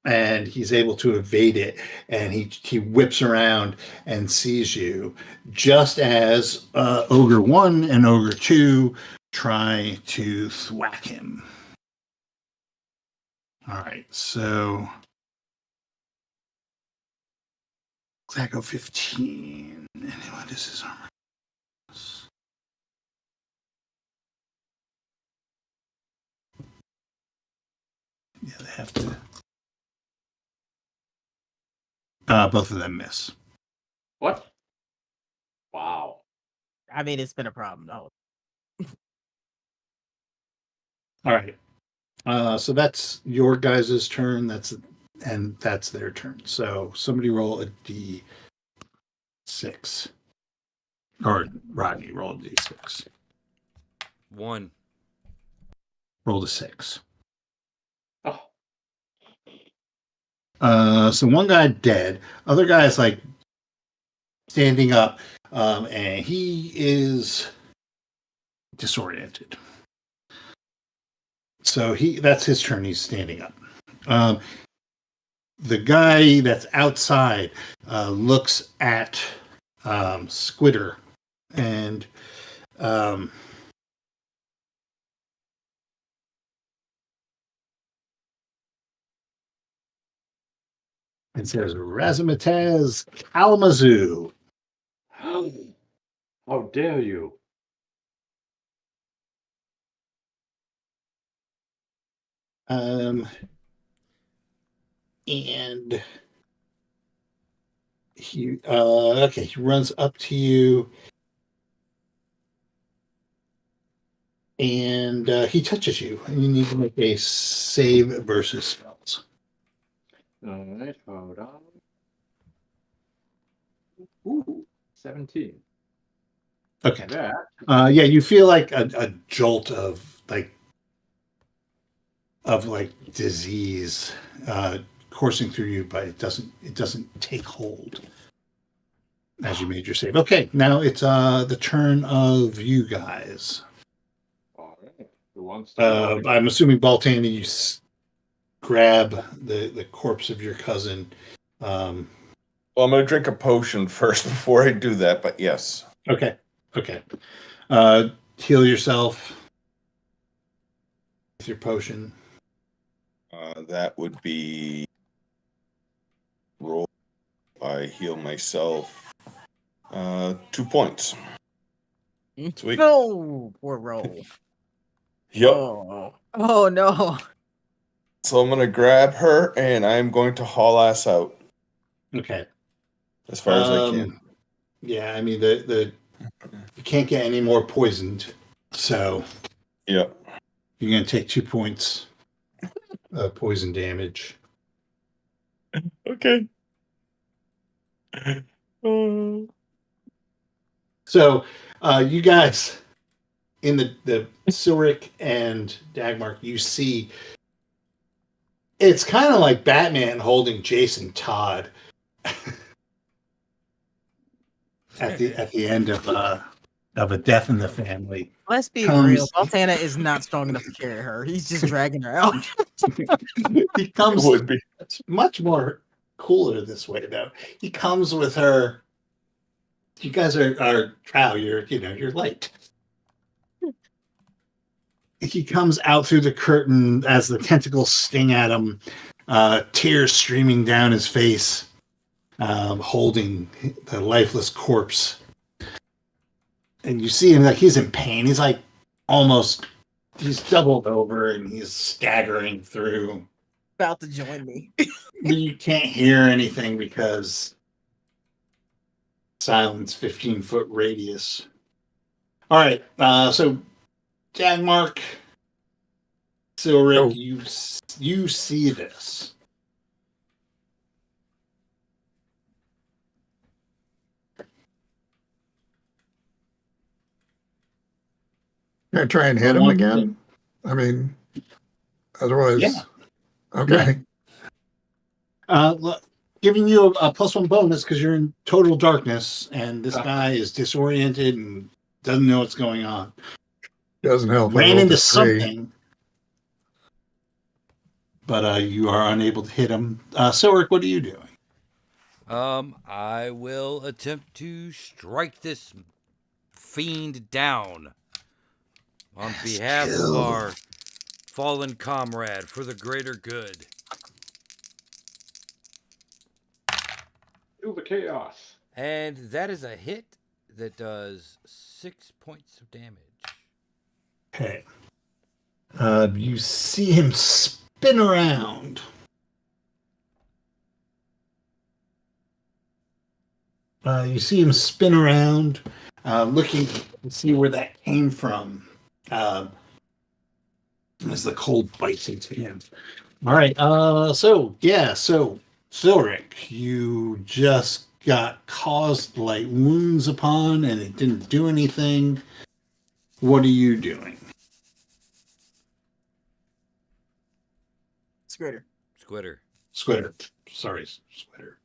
and he's able to evade it, and he whips around and sees you just as ogre 1 and ogre 2 try to thwack him. All right, so Zago 15. And what is his armor? Yeah, they have to. Both of them miss. What? Wow. I mean, it's been a problem. No. All right. So that's your guys' turn. That's their turn. So somebody roll a d6. Or Rodney, roll a d6. 1. Roll a 6. Oh. So one guy dead. Other guy's like standing up, and he is disoriented. So that's his turn. He's standing up. The guy that's outside looks at Squidder and and says, "Razzmatazz Kalamazoo." How dare you? And he he runs up to you and he touches you, and you need to make a save versus spells. All right, hold on. Ooh, 17. Okay. That. Yeah, you feel like a jolt of disease coursing through you, but it doesn't take hold as you made your save. Okay, now it's the turn of you guys. All right. Who wants to? I'm assuming Baltani, you grab the corpse of your cousin, Well, I'm going to drink a potion first before I do that, but yes. Okay. Heal yourself with your potion. That would be roll. I heal myself 2 points. Sweet. No, poor roll. Yep. Oh no. So I'm going to grab her and I'm going to haul ass out Okay. as far as I can. Yeah, I mean the you can't get any more poisoned, so Yep. you're gonna take 2 points of poison damage. Okay. So you guys in the Silric and Dagmark, you see it's kind of like Batman holding Jason Todd at the end of a death in the family. Let's be Comes- real. Baltana is not strong enough to carry her. He's just dragging her out. He comes Would be. It's much more cooler this way, though. He comes with her. You guys are trow. You're light. He comes out through the curtain as the tentacles sting at him, tears streaming down his face, holding the lifeless corpse. And you see him like he's in pain. He's like he's doubled over and he's staggering through. About to join me. You can't hear anything because silence 15-foot radius. All right, so Dagmark, Silric, you see this. Can I try and hit him again? I mean, otherwise, Yeah. Okay. Giving you a +1 bonus because you're in total darkness, and this guy is disoriented and doesn't know what's going on. Doesn't help. I Ran rolled into a 3. something, but you are unable to hit him. Silric, what are you doing? I will attempt to strike this fiend down on behalf of our fallen comrade for the greater good. Do the chaos. And that is a hit that does 6 points of damage. Okay. You see him spin around. Looking to see where that came from. As the cold bites into him. All right. So Silric, you just got caused light wounds upon, and it didn't do anything. What are you doing? Squidder. Squidder. Sorry, Squidder.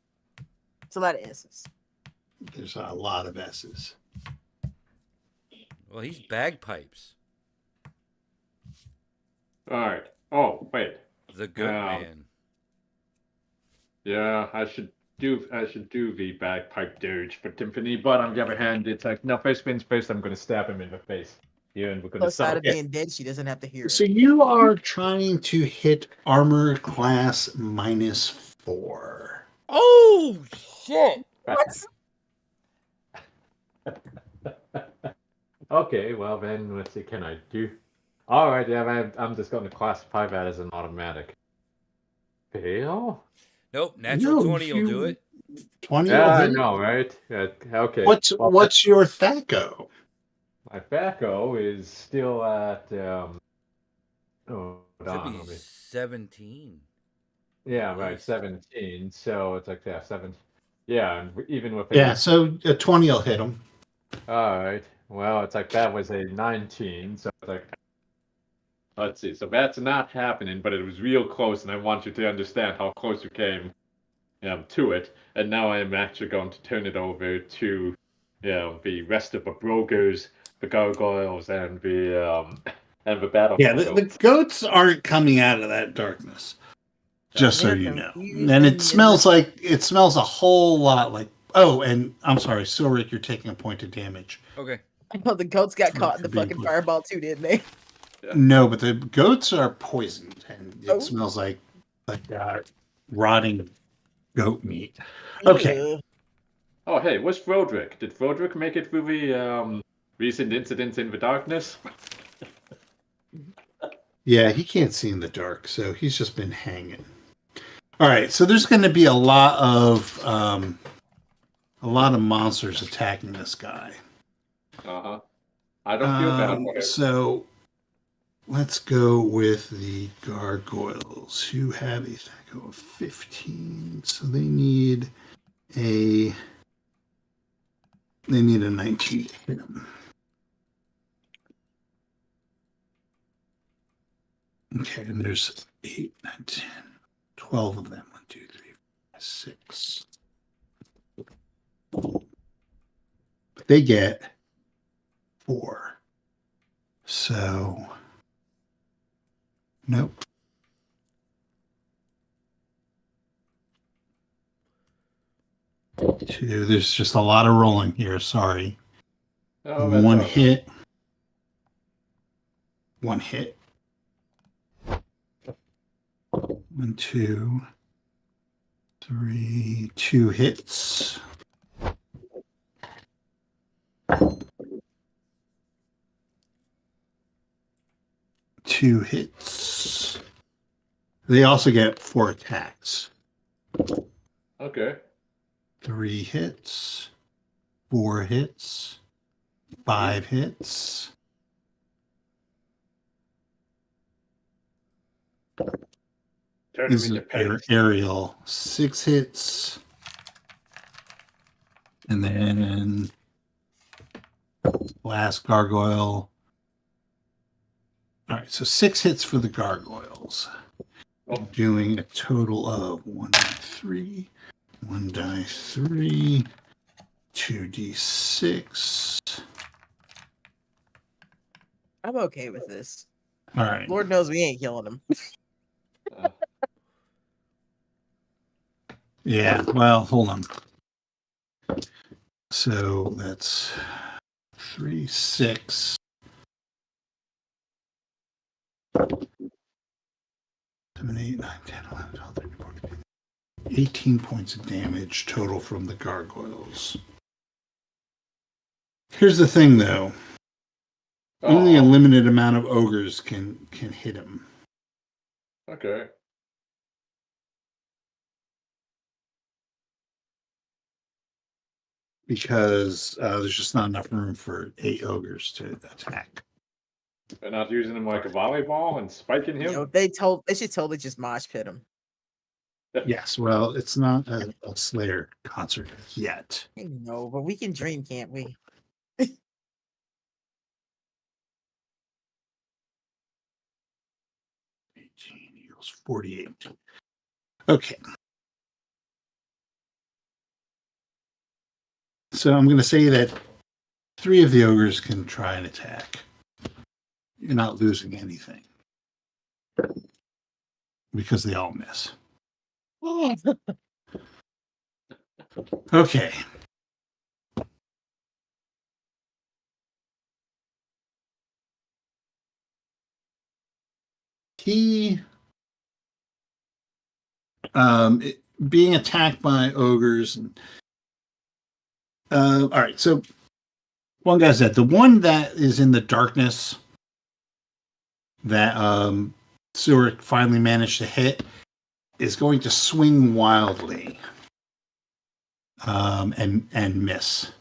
It's a lot of S's. There's a lot of S's. Well, he's bagpipes. All right. Oh, wait. The good man. Yeah, I should do the bagpipe dirge for Tiffany, but on the other hand, it's like no, face wins first. I'm going to stab him in the face. Yeah, and we're going to Plus, side start. of being dead, she doesn't have to hear it. So you are trying to hit armor class -4. Oh, shit. Okay, well then, let's see. Can I do? All right, yeah, I'm just going to classify that as an automatic fail. Nope, natural No, 20 will do it. 20. Yeah, I will hit. know, right? Yeah, okay. What's your THAC0? My FACO is still at Should be 17. yeah, right, 17. So it's like 7. Yeah, and even with Yeah, so a 20 will hit him. all right. Well, it's like that was a 19. So it's like let's see. So that's not happening, but it was real close, and I want you to understand how close you came to it. And now I am actually going to turn it over to the rest of the brokers, the gargoyles, and the battle. Yeah, the goats aren't coming out of that darkness. Just so They're you know. confused And and it smells a whole lot like. Oh, and I'm sorry, Silric, you're taking a point of damage. Okay. Oh, the goats got For- caught in for the being fucking quick. fireball too, didn't they? No, but the goats are poisoned, and it Oh. smells like rotting goat meat. Okay. Ugh. Oh, hey, where's Frodrick? Did Frodrick make it through the recent incidents in the darkness? Yeah, he can't see in the dark, so he's just been hanging. All right, so there's going to be a lot of monsters attacking this guy. Uh-huh. I don't feel bad for him. So let's go with the gargoyles, who have a attack of 15. So they need a 19 to hit him. Okay, and there's 8, 9, 10, 12 of them. 1, 2, 3, 4, 5, 6. They get 4. So, nope. Two. There's just a lot of rolling here. Sorry. Oh, that's One all right. hit. One hit. 1, 2, 3. 2 hits. Two hits. They also get 4 attacks. Okay. 3 hits. 4 hits. 5 hits. Turn This him is into paste. Ariel. 6 hits. And then last gargoyle. All right, so 6 hits for the gargoyles. Oh. Doing a total of 1 die 3, 1 die 3, 2d6. I'm okay with this. All right. Lord knows we ain't killing him. Yeah, well, hold on. So that's 3, 6. 7, 8, 9, 10, 11, 12, 13, 14, 15. 18 points of damage total from the gargoyles. Here's the thing, though. Only a Oh, limited amount of ogres can hit him. okay. Because there's just not enough room for 8 ogres to attack. They're not using him like a volleyball and spiking him? You know, they should totally just mosh pit him. Yes, well, it's not a Slayer concert yet. I know, but we can dream, can't we? 18 equals 48. Okay. So I'm going to say that 3 of the ogres can try and attack. You're not losing anything. Because they all miss. Okay. He being attacked by ogres. All right, so one guy said the one that is in the darkness that Suric finally managed to hit is going to swing wildly and miss.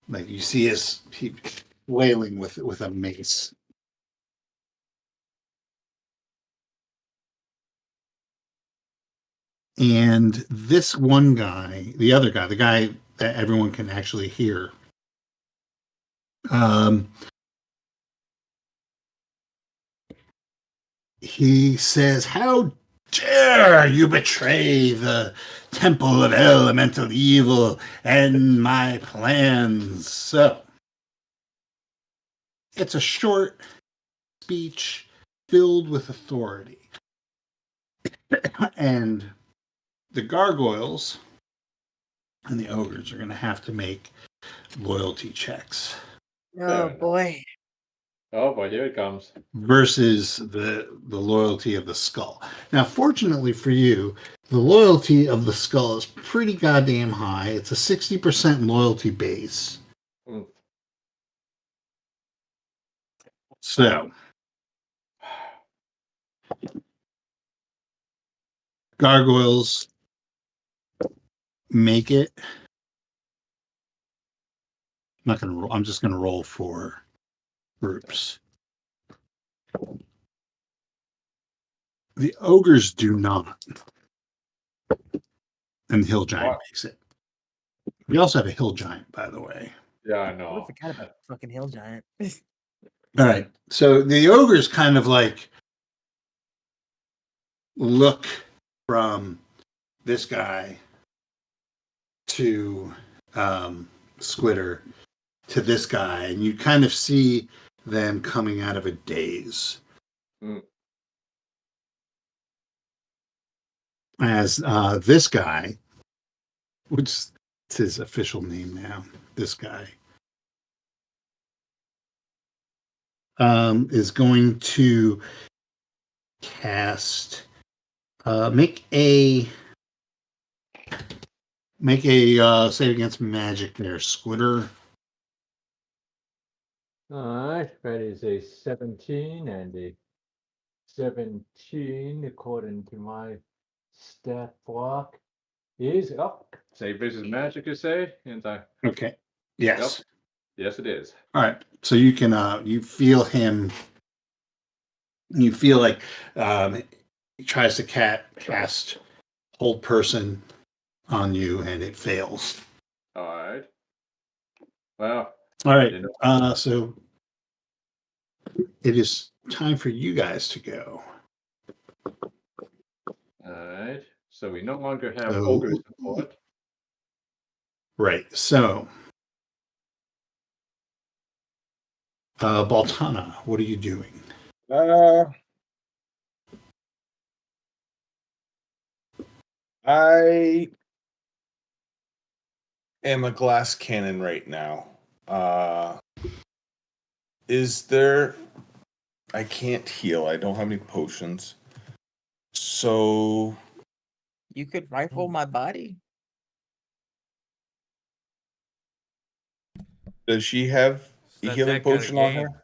Like you see he wailing with a mace. And this one guy, the other guy, the guy that everyone can actually hear, he says, "How dare you betray the temple of elemental evil and my plans?" So it's a short speech filled with authority. And the gargoyles and the ogres are going to have to make loyalty checks Oh boy. Oh boy, here it comes. versus the loyalty of the skull. Now, fortunately for you, the loyalty of the skull is pretty goddamn high. It's a 60% loyalty base. Mm. So, gargoyles make it. I'm not going to roll. I'm just going to roll for groups. The ogres do not. And the hill giant Wow. makes it. We also have a hill giant, by the way. Yeah, I I know. forgot about the fucking hill giant. All right. So the ogres kind of like look from this guy to Squidder to this guy, and you kind of see them coming out of a daze. Mm. As this guy, which is his official name now, this guy is going to cast make a save against magic there, Squidder. Alright, that is a 17 and a 17 according to my stat block is up. Save versus magic, you say? And Okay. Yes. yes, it is. All right. So you can you feel him. You feel like he tries to cast hold person on you, and it fails. Alright. Well, All right. didn't- So it is time for you guys to go. alright. So we no longer have So- ogre support. Right. So, Baltana, what are you doing? I am a glass cannon right now. Is there? I can't heal. I don't have any potions. So You could rifle my body. does she have a Is healing that kinda potion on game? her?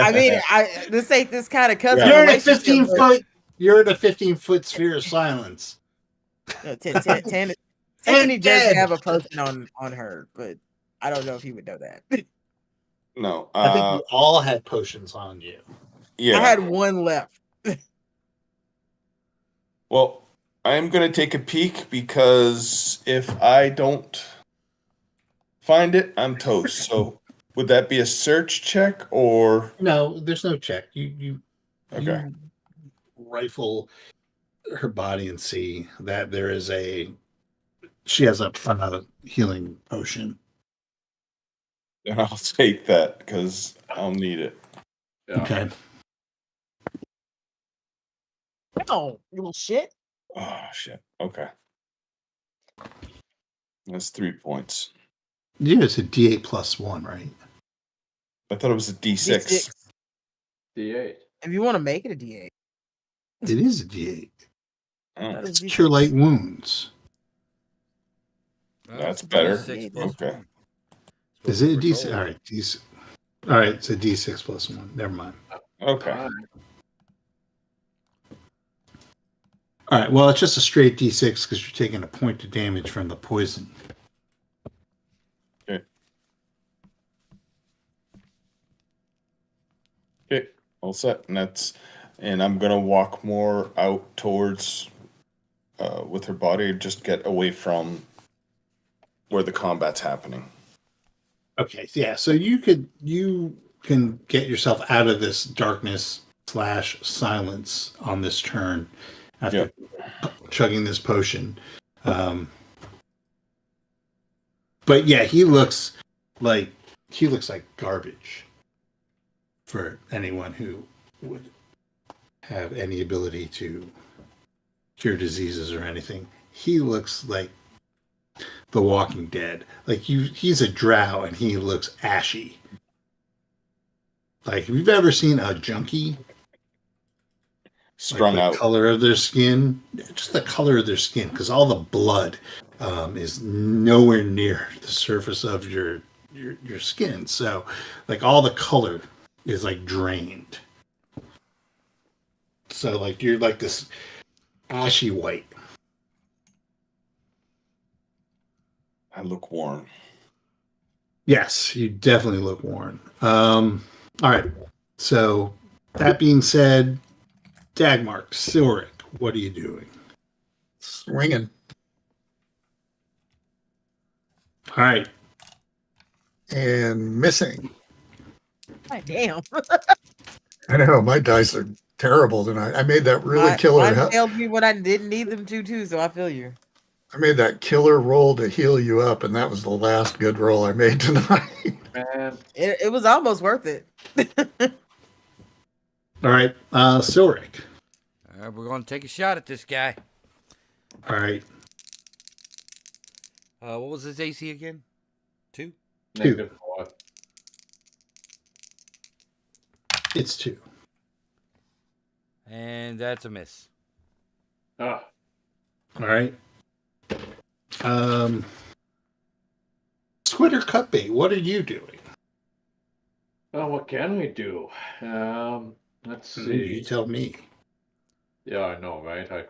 I mean, this ain't this kind of cousin Yeah. You're in a relationship. 15 but- foot. You're in a 15-foot sphere of silence. No, Tiffany And does dead. have a potion on her, but I don't know if he would know that. No. I think you all had potions on you. Yeah. I had one left. Well, I'm going to take a peek because if I don't find it, I'm toast. So would that be a search check or? No, there's no check. You Okay. rifle her body and see that there is she has a healing potion. Then I'll take that because I'll need it. Yeah. Okay. No, you little shit. Oh, shit. Okay. That's 3 points. Yeah, it's a D8 plus 1, right? I thought it was a D6. D6. D8. If you want to make it a D8, It is a D8. Oh, that is It's cure light wounds. That's better. D6 plus Okay. one. That's Is what it a we were D6? told. All right, D6. All right, it's a D6 plus 1. Never mind. Okay. Alright. All right, well, it's just a straight D6 because you're taking a point of damage from the poison. Okay. All set. And I'm going to walk more out towards with her body, just get away from where the combat's happening. Okay, yeah, so you can get yourself out of this darkness / silence on this turn after chugging this potion. But yeah, he looks like garbage for anyone who would have any ability to cure diseases or anything. He looks like The Walking Dead. Like he's a drow and he looks ashy. Like if you've ever seen a junkie, Strung like the out. color of their skin, just the color of their skin, because all the blood is nowhere near the surface of your skin. So, like all the color is like drained. So, like you're like this ashy white. I look worn. Yes, you definitely look worn. All right. So, that being said, Dagmark, Silric, what are you doing? Swinging. All right. And missing. God damn. I know my dice are terrible tonight. I made that really killer. Mine failed me when I didn't need them to too, so I feel you. I made that killer roll to heal you up, and that was the last good roll I made tonight. Man, It was almost worth it. All right. Silric. All right, we're going to take a shot at this guy. All right. What was his AC again? 2? -4. It's 2. And that's a miss. Ah, All right. Squidder Cutbait, what are you doing? well, what can we do? Let's You see. tell me. Yeah, I know, right?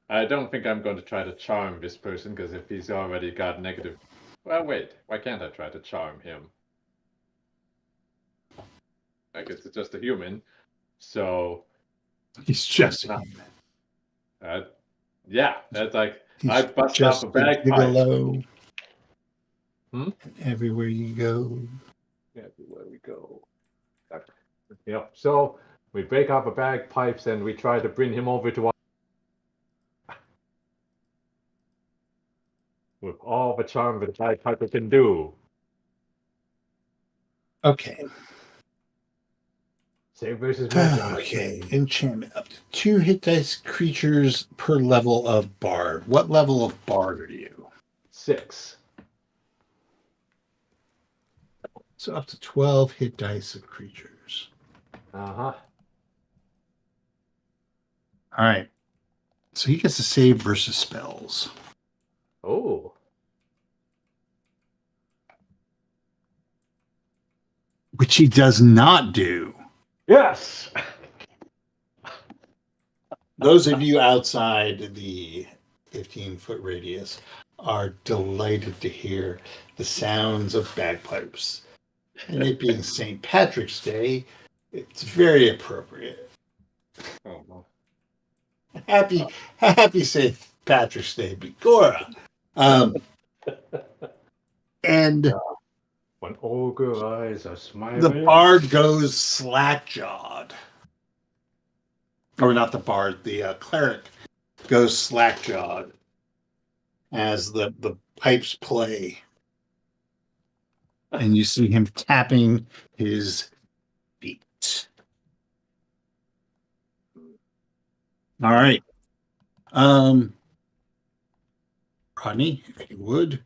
I don't think I'm going to try to charm this person, because if he's already got negative... Well, wait. Why can't I try to charm him? I guess it's just a human. So, He's just a No. human. yeah, that's like... He's I bust just out a bagpipe. gigolo. Hmm? Everywhere you go. Everywhere we go. Yeah, so we break up the bagpipes and we try to bring him over to our... with all the charm that a bagpiper can do. Okay. Save versus magic. Okay. Enchantment. Up to 2 hit dice creatures per level of bard. What level of bard are you? 6. So up to 12 hit dice of creatures. Uh-huh. All right. So he gets to save versus spells. Oh. Which he does not do. Yes! Those of you outside the 15-foot radius are delighted to hear the sounds of bagpipes. And it being St. Patrick's Day, it's very appropriate. Oh, no. Happy St. Patrick's Day, Bigora. And When ogre eyes are smiling. the bard goes slack-jawed. Or not the bard, the cleric goes slack-jawed as the pipes play. And you see him tapping his feet. All right. Rodney, if you would.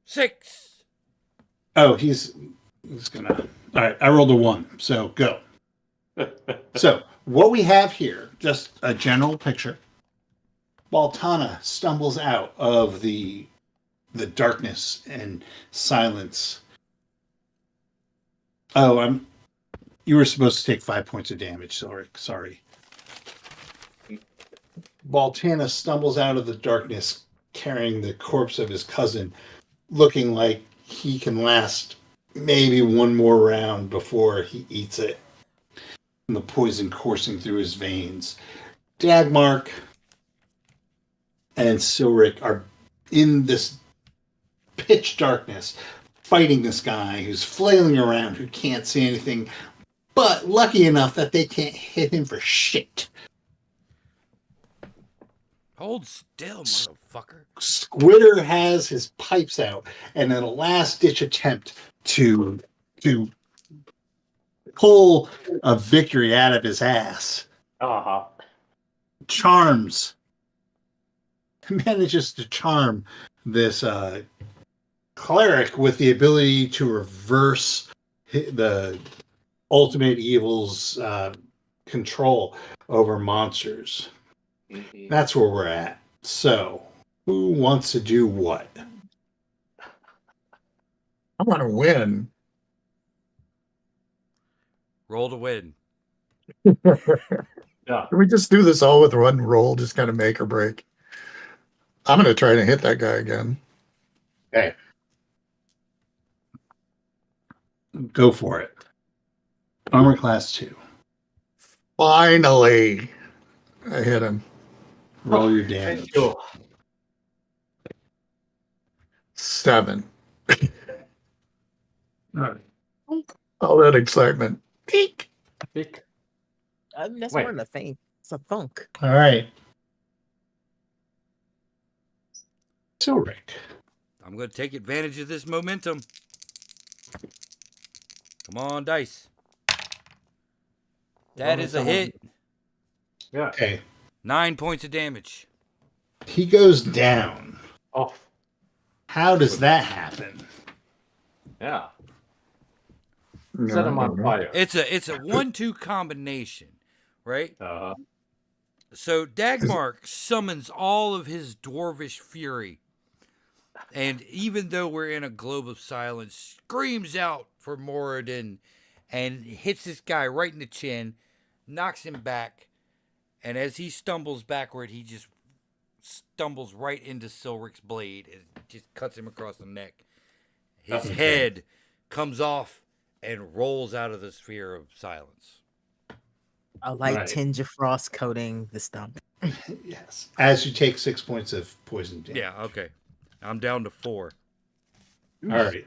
6. Oh, he's gonna. All right, I rolled a 1, so go. So what we have here, just a general picture. Baltana stumbles out of the darkness and silence. Oh, you were supposed to take 5 points of damage, sorry. Baltana stumbles out of the darkness carrying the corpse of his cousin, looking like he can last maybe one more round before he eats it. And the poison coursing through his veins. Dagmark and Silric are in this pitch darkness, fighting this guy who's flailing around, who can't see anything, but lucky enough that they can't hit him for shit. Hold still, motherfucker. Squidder has his pipes out, and in a last-ditch attempt to pull a victory out of his ass. Uh-huh. Charms. Manages to charm this cleric with the ability to reverse the ultimate evil's control over monsters. That's where we're at. So, who wants to do what? I want to win. Roll to win. Yeah. Can we just do this all with one roll, just kind of make or break? I'm going to try to hit that guy again. Okay. Go for it. Armor class 2. Finally, I hit him. Roll your damage. Thank you. 7. All right. All that excitement. Eek. Big. That's Wait. more than a thing. It's a thunk. All right. So, Rick. I'm going to take advantage of this momentum. Come on, dice. That is a hit. Yeah. Okay. 9 points of damage. He goes down. Off. How does that happen? Yeah. No, Set him I on don't know. fire. It's a 1-2 combination, right? Uh-huh. So Dagmark summons all of his dwarvish fury. And even though we're in a globe of silence, screams out for Moradin and hits this guy right in the chin, knocks him back, and as he stumbles backward, he just stumbles right into Silric's blade and just cuts him across the neck. His Okay. head comes off and rolls out of the sphere of silence. A light Right. tinge of frost coating the stump. Yes. As you take 6 points of poison damage. Yeah, okay. I'm down to 4. All right.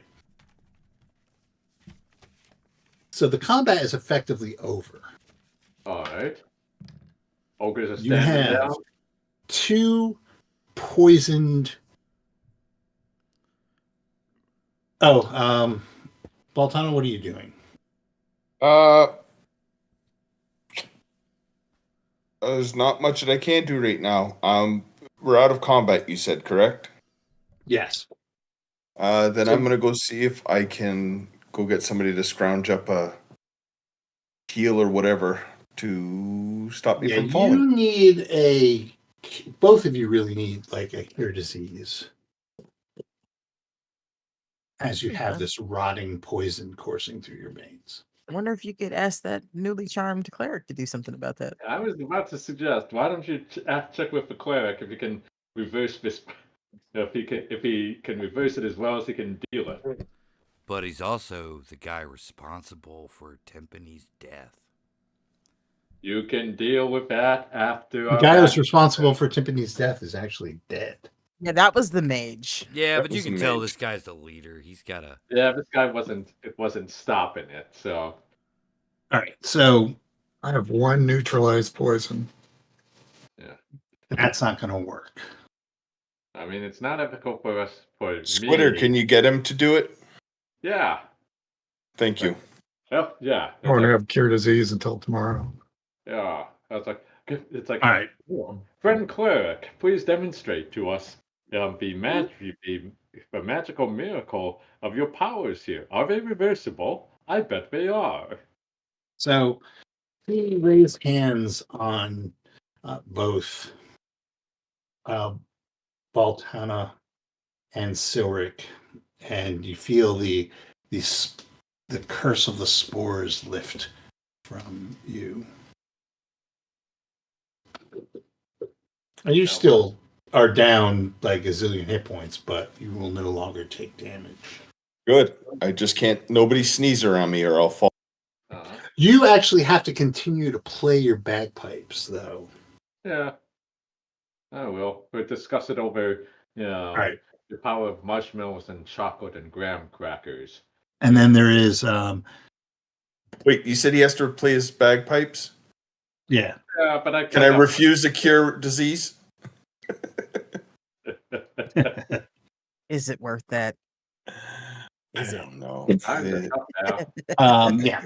So the combat is effectively over. All right. Ogres are You standing have down. 2 poisoned. Oh, Baltano, what are you doing? There's not much that I can do right now. We're out of combat, you said, correct? Yes. Then I'm gonna go see if I can go get somebody to scrounge up a heal or whatever to stop me Yeah, from you falling. need both of you really need like a cure disease. As you have this rotting poison coursing through your veins. I wonder if you could ask that newly charmed cleric to do something about that. I was about to suggest, why don't you check with the cleric if he can reverse this, if he can reverse it as well as he can deal it. But he's also the guy responsible for Timpani's death. You can deal with that after. The guy who's responsible for Timpani's death is actually dead. Yeah, that was the mage. Yeah, That but you was can a tell mage. this guy's the leader. He's got a... Yeah, this guy wasn't stopping it. So All right, so I have 1 neutralized poison. that's not going to work. I mean, it's not ethical for us. For Squidder, me. can you get him to do it? Yeah. Thank you. Yep. Yeah. I won't have cure disease until tomorrow. Yeah. I was like, it's like, All right. friend cleric, please demonstrate to us the magical miracle of your powers here. Are they reversible? I bet they are. So he raised hands on both Baltana and Silric, and you feel the curse of the spores lift from you. And you still are down like a zillion hit points, but you will no longer take damage. Good. I just can't. Nobody sneeze around me or I'll fall. You actually have to continue to play your bagpipes, though. Yeah. I will. We'll discuss it over, All right. the power of marshmallows and chocolate and graham crackers. And then there is, Wait, you said he has to play his bagpipes? yeah. Yeah, but I Can I refuse to cure disease? Is it worth that? I don't know. I'm tough now. Yeah.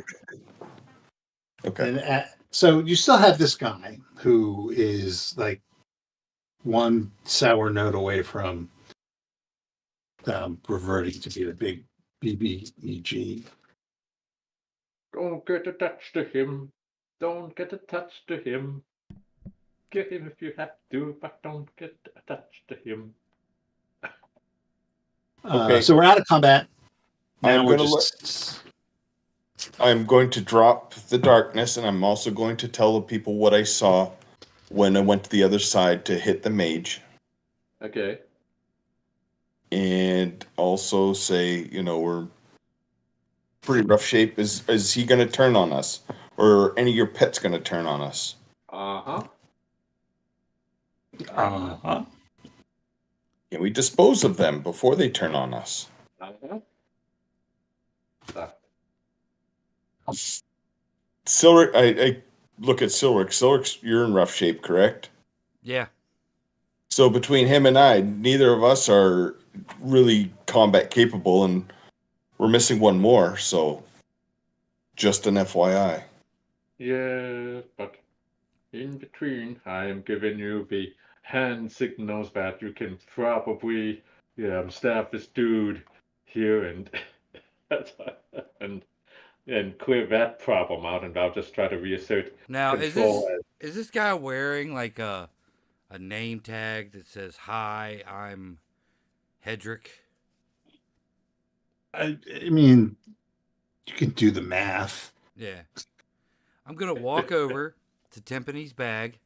Okay. And so you still have this guy who is like one sour note away from reverting to be the big BBEG. Don't get attached to him. Don't get attached to him. Get him if you have to, but don't get attached to him. Okay. So we're out of combat. Now I'm we're gonna just. I'm going to drop the darkness, and I'm also going to tell the people what I saw when I went to the other side to hit the mage, Okay. and also say, we're pretty rough shape. Is he going to turn on us, or are any of your pets going to turn on us? Uh-huh. Uh-huh. Can we dispose of them before they turn on us? Uh-huh. Silric, I look at Silric. Silric, you're in rough shape, correct? Yeah. So between him and I, neither of us are really combat capable, and we're missing one more. So, just an FYI. Yeah, but in between, I am giving you the hand signals that you can probably stab this dude here and and clear that problem out, and I'll just try to reassert Now, control. is this guy wearing like a name tag that says "Hi, I'm Hedrick"? I mean, you can do the math. Yeah. I'm gonna walk over to Timpani's bag.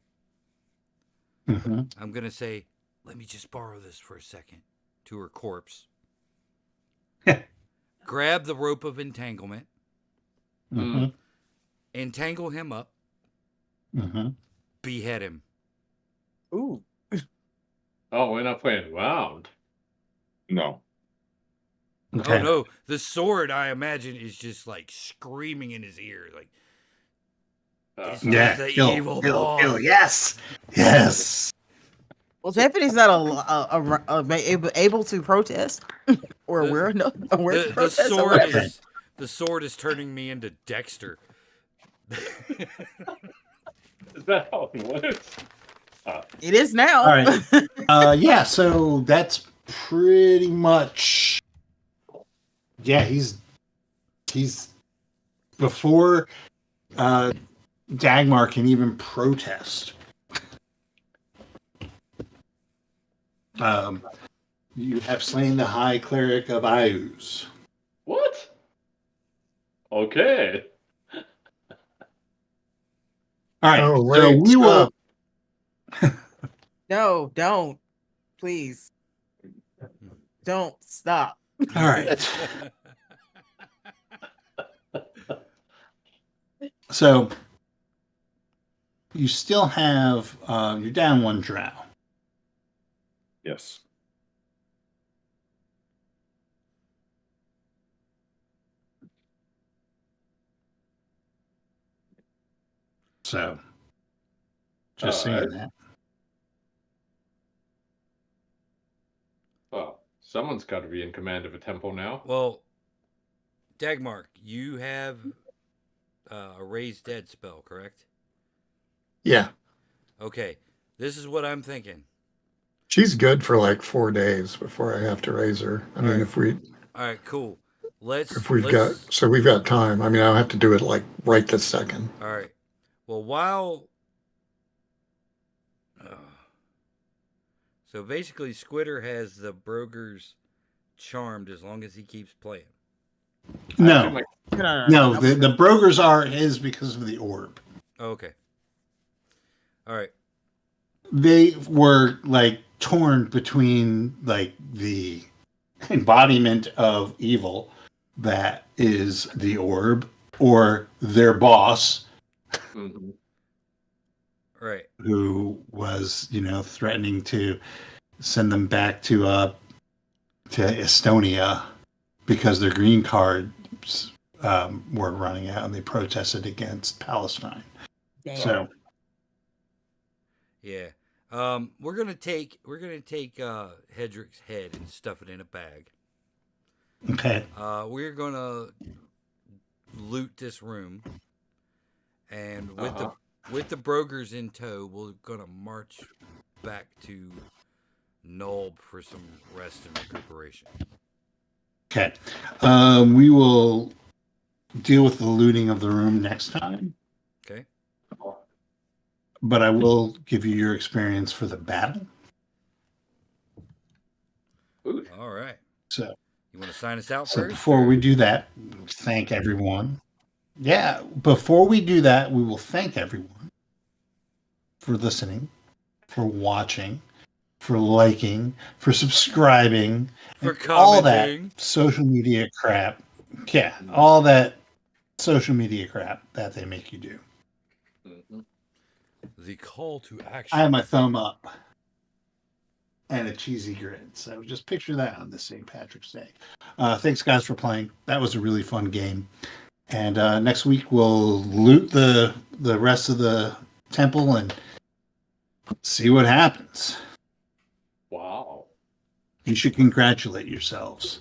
Mm-hmm. I'm gonna say, "Let me just borrow this for a second," to her corpse. Grab the rope of entanglement. Mm-hmm. Entangle him up. Mm-hmm. Behead him. Ooh. Oh, we're not playing around. No. Okay. Oh no, the sword I imagine is just like screaming in his ear, like it's Yeah. just the Kill, evil kill, boss. kill. Yes. Yes. Well, Tiffany's not able to protest or The- aware to The protest. sword Okay. is the sword is turning me into Dexter. Is that how it works? It is now. All right. Yeah. So that's pretty much. Yeah. He's before Dagmar can even protest. You have slain the High Cleric of Ayuz. What? Okay. All right. Oh, So wait, we will. stop. No, don't. Please. Don't stop. All right. So you still have. You're down one drow. Yes. So just saying that. Well, someone's got to be in command of a temple now. Well, Dagmark, you have a raised dead spell, correct? Yeah, Okay, this is what I'm thinking. she's good for like 4 days before I have to raise her. I mean, right. if we All right, cool. so we've got time. I mean, I don't have to do it like right this second. All right. Well, while so basically, Squidder has the Broger's charmed as long as he keeps playing. No, No. the brokers are his because of the orb. Oh, okay. All right. They were like torn between like the embodiment of evil that is the orb or their boss Mm-hmm. Right. who was threatening to send them back to Estonia because their green cards were running out and they protested against Palestine. Damn. So Yeah. We're gonna take Hedrick's head and stuff it in a bag. okay. We're gonna loot this room, and with the brokers in tow, we're gonna march back to Nulb for some rest and recuperation. Okay. We will deal with the looting of the room next time. Okay. But I will give you your experience for the battle. All right. So you want to sign us out So first? before we do that, thank everyone. Yeah, before we do that, we will thank everyone for listening, for watching, for liking, for subscribing, For and all that commenting. social media crap. Yeah, all that social media crap that they make you do. The call to action. I have my thumb up and a cheesy grin. So just picture that on this St. Patrick's Day. Thanks, guys, for playing. That was a really fun game. And next week we'll loot the rest of the temple and see what happens. Wow. You should congratulate yourselves.